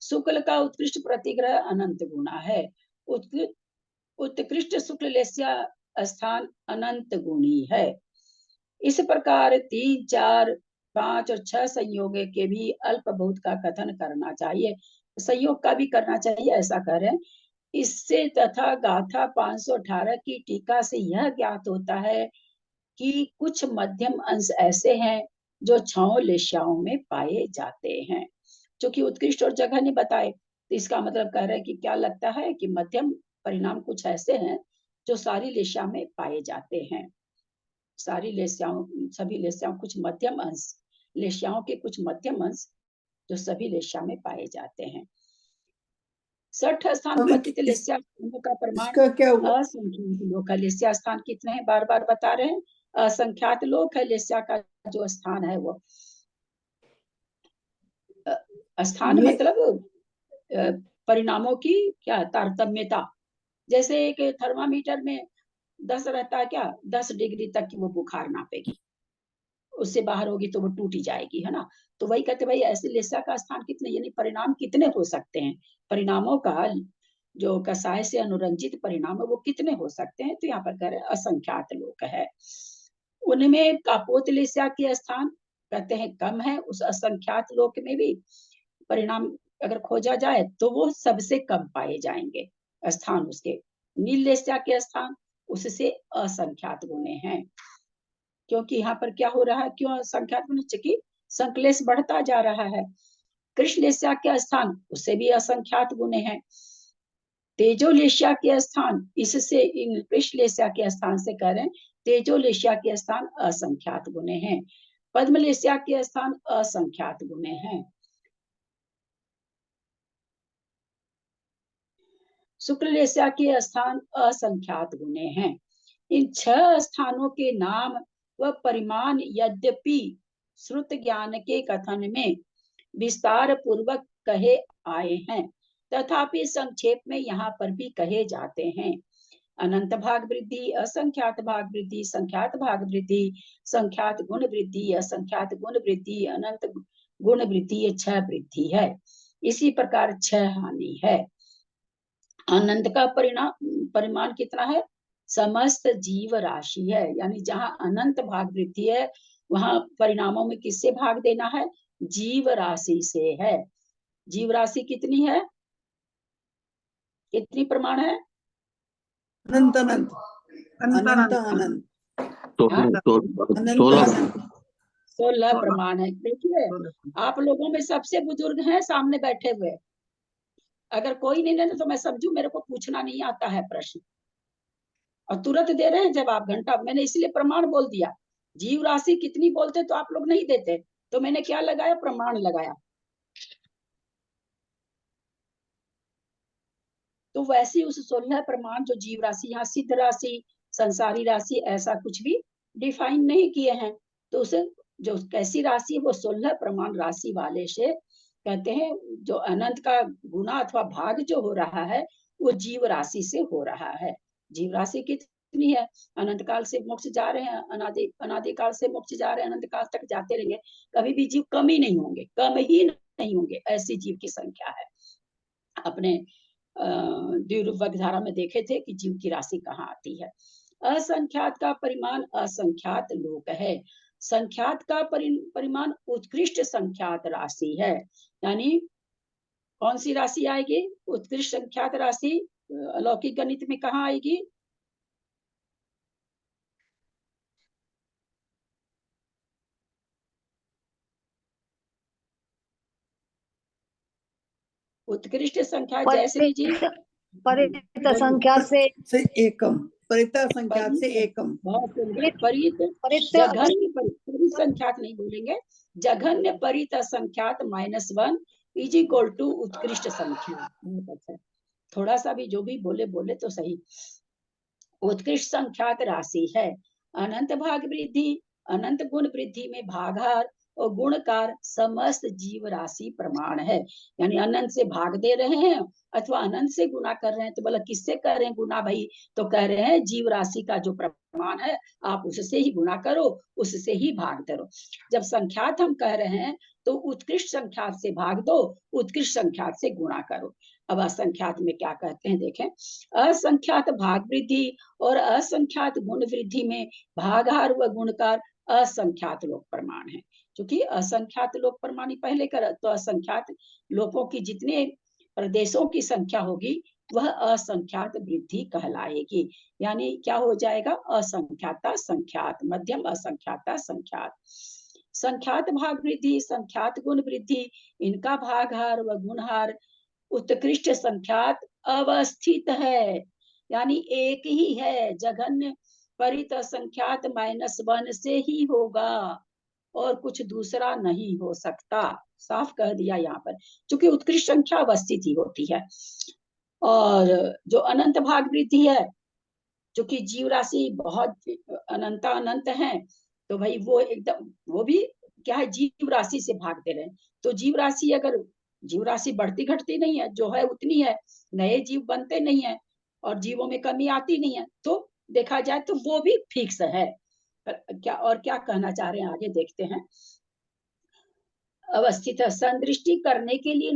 शुक्ल का उत्कृष्ट प्रतिग्रह अनंत गुणा है। उत्कृष्ट शुक्ल लेस्या स्थान अनंत गुणी है। इस प्रकार 3, 4, 5 और 6 संयोग के भी अल्प बहुत का कथन करना चाहिए, संयोग का भी करना चाहिए, ऐसा करें। इससे तथा गाथा 518 की टीका से यह ज्ञात होता है कि कुछ मध्यम अंश ऐसे हैं जो 6 लेशियाओं में पाए जाते हैं। क्योंकि उत्कृष्ट और जघन्य बताए, तो इसका मतलब कह रहे हैं कि क्या लगता है कि मध्यम परिणाम कुछ ऐसे हैं जो सारी लेशिया में पाए जाते हैं। सारी लेशियाओं, सभी लेशियाओं, कुछ मध्यम अंश, लेशियाओं के कुछ मध्यम अंश जो सभी लेशिया में पाए जाते हैं। 60 स्थान पतित लेशिया का प्रमाण इसका क्या हुआ? असंख्यात लोक है। लेशिया स्थान कितने हैं, बार बार बता रहे हैं, असंख्यात लोक है लेशिया का जो स्थान है वो। स्थान मतलब परिणामों की क्या तारतम्यता। जैसे एक थर्मामीटर में 10 रहता है, क्या 10 डिग्री तक की वो बुखार नापेगी, उससे बाहर होगी तो वो टूटी जाएगी, है ना। तो वही कहते भाई ऐसे लेशिया का स्थान कितने, यानी परिणाम कितने हो सकते हैं, परिणामों का जो कसाय से अनुरंजित परिणाम है वो कितने हो सकते हैं। तो यहाँ पर कह रहे असंख्यात लोक है। उनमें कापोत लेशिया के स्थान कहते हैं कम है। उस असंख्यात लोक में भी परिणाम अगर खोजा जाए तो वो सबसे कम पाए जाएंगे स्थान उसके। नील लेशिया के स्थान उससे असंख्यात गुणे हैं। क्योंकि यहाँ पर क्या हो रहा है, क्यों असंख्यात गुणे, क्योंकि संक्लेश बढ़ता जा रहा है। कृष्ण लेशिया के स्थान उससे भी असंख्यात गुणे हैं। तेजो लेशिया के स्थान, इससे इन कृष्ण लेशिया के स्थान से कह रहे हैं तेजो लेशिया के स्थान असंख्यात गुणे हैं। पद्म लेशिया के स्थान असंख्यात गुणे हैं। शुक्ल लेशिया के स्थान असंख्यात गुणे हैं। इन 6 स्थानों के नाम व परिमाण यद्यपि श्रुत ज्ञान के कथन में विस्तार पूर्वक कहे आए हैं, तथापि संक्षेप में यहाँ पर भी कहे जाते हैं। अनंत भाग वृद्धि, असंख्यात भाग वृद्धि, संख्यात भाग वृद्धि, संख्यात गुण वृद्धि, असंख्यात गुण वृद्धि, अनंत गुण वृद्धि, ये 6 वृद्धि है। इसी प्रकार 6 हानि है। अनंत का परिमाण कितना है? समस्त जीव राशि है, यानी जहां अनंत भाग वृद्धि है वहां परिणामों में किससे भाग देना है? जीव राशि से है। जीव राशि कितनी है? कितनी प्रमाण है? अनंत अनंत अनंत अनंत अनंत अनंत अनंत 16 अनंत 16 प्रमाण है। देखिए, आप लोगों में सबसे बुजुर्ग हैं सामने बैठे हुए। अगर कोई नहीं लेना तो मैं समझू मेरे को पूछना नहीं आता है प्रश्न, और तुरंत दे रहे हैं जवाब घंटा। मैंने इसलिए प्रमाण बोल दिया। जीव राशि कितनी बोलते तो आप लोग नहीं देते, तो मैंने क्या लगाया? प्रमाण लगाया। तो वैसी उस 16 प्रमाण जो जीव राशि, यहाँ सिद्ध राशि, संसारी राशि, ऐसा कुछ भी डिफाइन नहीं किए हैं। तो उसे जो कैसी राशि है वो 16 प्रमाण राशि वाले से कहते हैं। जो अनंत का गुना अथवा भाग जो हो रहा है वो जीव राशि से हो रहा है। जीव राशि कितनी है? अनंत काल से मोक्ष जा रहे हैं, अनादि काल से मोक्ष जा रहे हैं, अनंत काल तक जाते रहेंगे, कभी भी जीव कम ही नहीं होंगे, कम ही नहीं होंगे, ऐसी जीव की संख्या है। अपने द्विरूप धारा में देखे थे कि जीव की राशि कहाँ आती है। असंख्यात का परिमाण असंख्यात लोक है। संख्यात का परिमाण उत्कृष्ट संख्यात राशि है। यानी कौन सी राशि आएगी? उत्कृष्ट संख्यात राशि अलौकिक गणित में कहाँ आएगी? उत्कृष्ट संख्या जयश्री जी परित संख्या से एकम, परित संख्यात से एकम। बहुत सुंदर। परित परित जघन्य परित संख्यात नहीं बोलेंगे, जघन्य परित संख्यात -1 इज इक्वल टू उत्कृष्ट संख्या। बहुत अच्छा, थोड़ा सा भी जो भी बोले तो सही। उत्कृष्ट संख्यात राशि है। अनंत भाग वृद्धि, अनंत गुण वृद्धि में भागार और गुणकार समस्त जीव राशि प्रमाण है। यानी अनंत से भाग दे रहे हैं अथवा अनंत से गुना कर रहे हैं। तो बोला किससे कर रहे हैं गुना भाई? तो कह रहे हैं जीव राशि का जो प्रमाण है आप उससे ही गुना करो, उससे ही भाग दो। जब संख्यात हम कह रहे हैं तो उत्कृष्ट संख्यात से भाग दो, उत्कृष्ट संख्यात से गुणा करो। अब असंख्यात में क्या कहते हैं देखें। असंख्यात भाग वृद्धि और असंख्यात गुण वृद्धि में भागार व गुणकार असंख्यात लोक प्रमाण है। क्योंकि असंख्यात लोक प्रमाण पहले कर, तो असंख्यात लोकों की जितने प्रदेशों की संख्या होगी वह असंख्यात वृद्धि कहलाएगी। यानी क्या हो जाएगा? असंख्याता संख्यात, मध्यम असंख्याता संख्यात। संख्यात भाग वृद्धि, संख्यात गुण वृद्धि, इनका भागहार व गुणहार उत्कृष्ट संख्यात अवस्थित है। यानी एक ही है, जघन्य परित संख्यात -1 से ही होगा और कुछ दूसरा नहीं हो सकता। साफ कह दिया यहाँ पर, क्योंकि उत्कृष्ट संख्या अवस्थित ही होती है। और जो अनंत भाग वृद्धि है, क्योंकि जीव राशि बहुत अनंत है, तो भाई वो एकदम वो भी क्या है? जीव राशि से भाग दे रहे हैं। तो जीव राशि अगर जीव राशि बढ़ती घटती नहीं है, जो है उतनी है, नए जीव बनते नहीं है और जीवों में कमी आती नहीं है। तो देखा जाए तो वो भी फिक्स है। क्या कहना चाह रहे हैं आगे देखते हैं। अवस्थित संदृष्टि करने के लिए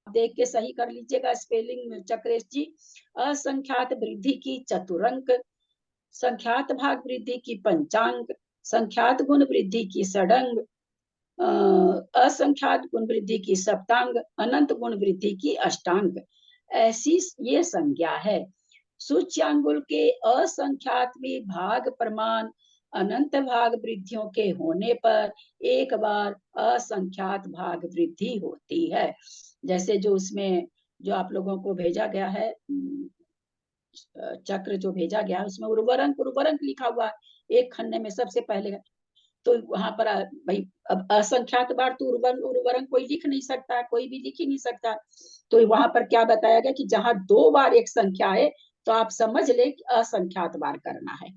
देख के सही कर लीजिएगा स्पेलिंग में चक्रेश जी। असंख्यात वृद्धि की चतुरंक, संख्यात भाग वृद्धि की पंचांग, संख्यात गुण वृद्धि की षडंग, असंख्यात गुण वृद्धि की सप्तांग, अनंत गुण वृद्धि की अष्टांग, ऐसी ये संज्ञा है। सूच्यांगुल के असंख्यात में भाग प्रमाण अनंत भाग वृद्धियों के होने पर एक बार असंख्यात भाग वृद्धि होती है। जैसे जो उसमें जो आप लोगों को भेजा गया है, चक्र जो भेजा गया है उसमें उर्वरक लिखा हुआ है एक खन्ने में सबसे पहले। तो वहां पर भाई अब असंख्यात बार तो उर्वरक कोई लिख नहीं सकता, कोई भी लिख ही नहीं सकता। तो वहां पर क्या बताया गया कि जहां 2 बार एक संख्या है तो आप समझ ले कि असंख्यात बार करना है।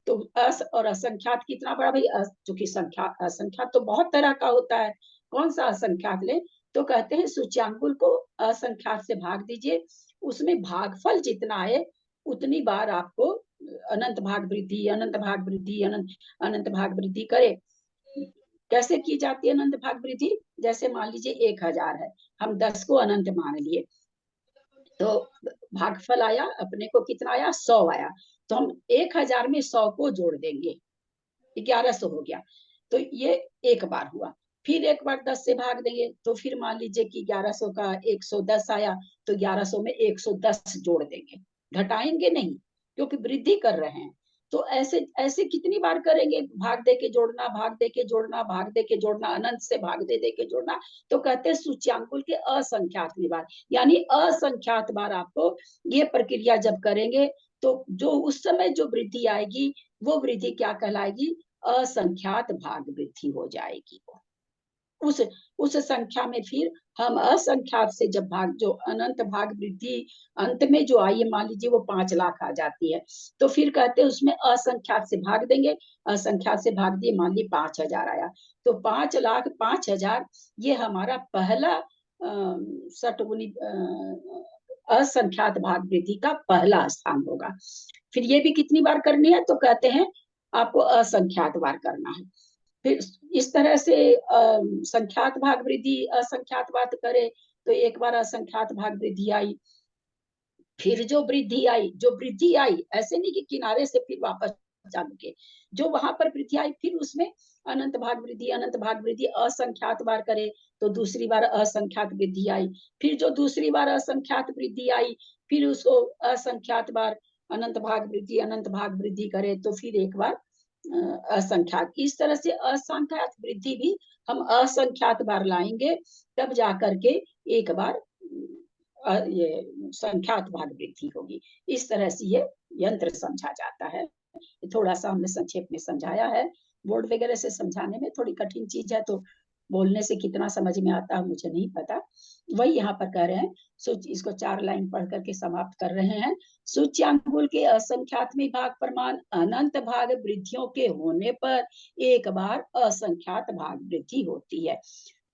तो और असंख्यात कितना बड़ा भाई? चूंकि संख्या असंख्यात तो बहुत तरह का होता है, कौन सा असंख्यात ले? तो कहते हैं सूच्यांकुल को असंख्यात से भाग दीजिए, उसमें भागफल जितना है उतनी बार आपको अनंत भाग वृद्धि, अनंत भाग वृद्धि, अनंत भाग वृद्धि करे। कैसे की जाती है अनंत भाग वृद्धि? जैसे मान लीजिए 1000 है, हम 10 को अनंत मान लिए, तो भागफल आया अपने को कितना आया? 100 आया, तो हम 1000 में 100 को जोड़ देंगे, 1100 हो गया। तो ये एक बार हुआ। फिर एक बार 10 से भाग देंगे, तो फिर मान लीजिए कि 1100 का 110 आया, तो 1100 में 110 जोड़ देंगे, घटाएंगे नहीं, क्योंकि वृद्धि कर रहे हैं। तो ऐसे ऐसे कितनी बार करेंगे? भाग दे के जोड़ना, भाग दे के जोड़ना, भाग दे के जोड़ना, अनंत से भाग दे के जोड़ना। तो कहते हैं सूच्यांकुल के असंख्यात बार, यानी असंख्यात बार आपको ये प्रक्रिया जब करेंगे, तो जो उस समय जो वृद्धि आएगी वो वृद्धि क्या कहलाएगी? असंख्यात भाग वृद्धि हो जाएगी। उस संख्या में फिर हम असंख्यात से जब भाग, जो अनंत भाग वृद्धि अंत में जो आई, मान लीजिए वो 5 लाख आ जाती है, तो फिर कहते हैं उसमें असंख्यात से भाग देंगे, असंख्यात से भाग दिए, मान ली 5000 आया, तो 5 लाख 5000 ये हमारा पहला सटगुनी असंख्यात भाग वृद्धि का पहला स्थान होगा। फिर ये भी कितनी बार करनी है? तो कहते हैं आपको असंख्यात बार करना है। फिर इस तरह से संख्यात भाग वृद्धि असंख्यात बार करे, तो एक बार असंख्यात भाग वृद्धि आई, फिर जो वृद्धि आई, ऐसे नहीं कि किनारे से फिर वापस चालू के, जो वहां पर वृद्धि आई फिर उसमें अनंत भाग वृद्धि असंख्यात बार करे, तो दूसरी बार असंख्यात वृद्धि आई, फिर जो दूसरी बार असंख्यात वृद्धि आई, फिर उसको असंख्यात बार अनंत भाग वृद्धि करे, तो फिर एक बार असंख्यात। इस तरह से असंख्यात वृद्धि भी हम असंख्यात बार लाएंगे, तब जाकर के एक बार ये संख्यात भाग वृद्धि होगी। इस तरह से ये यंत्र समझा जाता है। थोड़ा सा हमने संक्षेप में समझाया है, बोर्ड वगैरह से समझाने में थोड़ी कठिन चीज है, तो बोलने से कितना समझ में आता है मुझे नहीं पता। वही यहाँ पर कह रहे हैं, इसको 4 लाइन पढ़ करके समाप्त कर रहे हैं। सूच्यांकुल के असंख्यात में भाग प्रमाण अनंत भाग वृद्धियों के होने पर एक बार असंख्यात भाग वृद्धि होती है।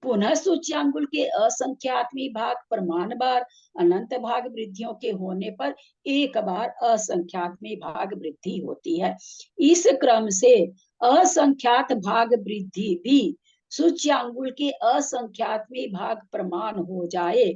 पुनः सूच्यांकुल के असंख्यात में भाग प्रमाण बार अनंत भाग वृद्धियों के होने पर एक बार असंख्यात में भाग वृद्धि होती है। इस क्रम से असंख्यात भाग वृद्धि भी सूच्यांकुल के असंख्यात में भाग प्रमाण हो जाए,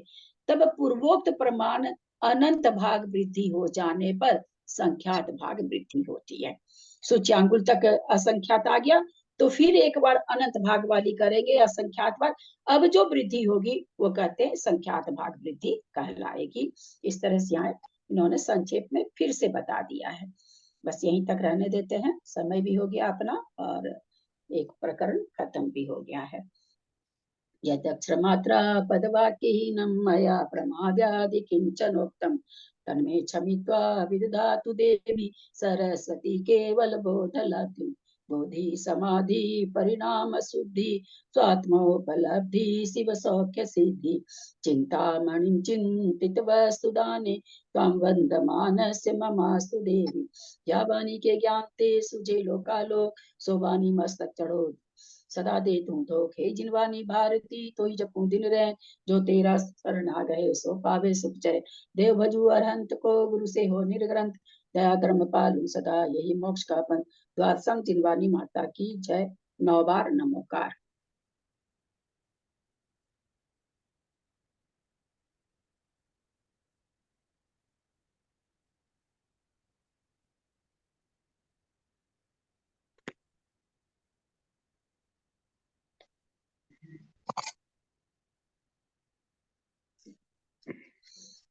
तब पूर्वोक्त प्रमाण अनंत भाग वृद्धि हो जाने पर संख्यात भाग वृद्धि होती है। सूच्यांकुल तक असंख्यात आ गया, तो फिर एक बार अनंत भाग वाली करेंगे असंख्यात भाग, अब जो वृद्धि होगी वो कहते हैं संख्यात भाग वृद्धि कहलाएगी। इस तरह से यहाँ इन्होंने संक्षेप में फिर से बता दिया है। बस यहीं तक रहने देते हैं, समय भी हो गया अपना और एक प्रकरण खत्म भी हो गया है। यदक्षरमात्रा पदवाक्यहीनं मया प्रमादादि किंचनोक्तम् तन्मे क्षमित्वा विदधातु देवी सरस्वती केवल बोधलब्धि बोधि समाधि परिणाम शुद्धि स्वात्मोपलब्धि शिव सौख्य सिद्धि चिंतामणिं चिंतित वस्तुदाने त्वां वन्दमानस्य ममास्तु देवी। या वाणी के ज्ञान ते सुजे लोकालो सोवानी मस्तक चढ़ो सदा दे तू धोखे जिनवानी भारती तो ही जपू दिन रहे जो तेरा शरण आ गए सो पावे सुख जय। देव भजू अरहंत को गुरु से हो निर्ग्रंथ दया धर्म पालू सदा यही मोक्ष का पंथ। द्वादशम जिनवानी माता की जय। 9 बार नमोकार।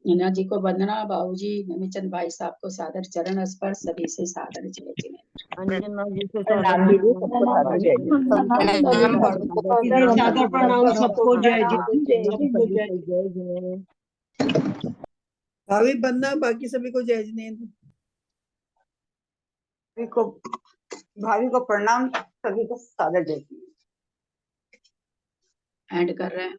मीना जी को वंदना, बाबूजी नमीचंद भाई साहब को सादर चरण स्पर्श, सभी से सादर जय जिनेन्द्र। अंजना जी से प्रणाम दीदी, सबको सादर जय दीदी सादर प्रणाम, सबको जय जय। जय जिनेन्द्र। भाभी बंदना, बाकी सभी को जय जिनेन्द्र। भाभी को प्रणाम, सभी को सादर जय। एंड कर रहे हैं।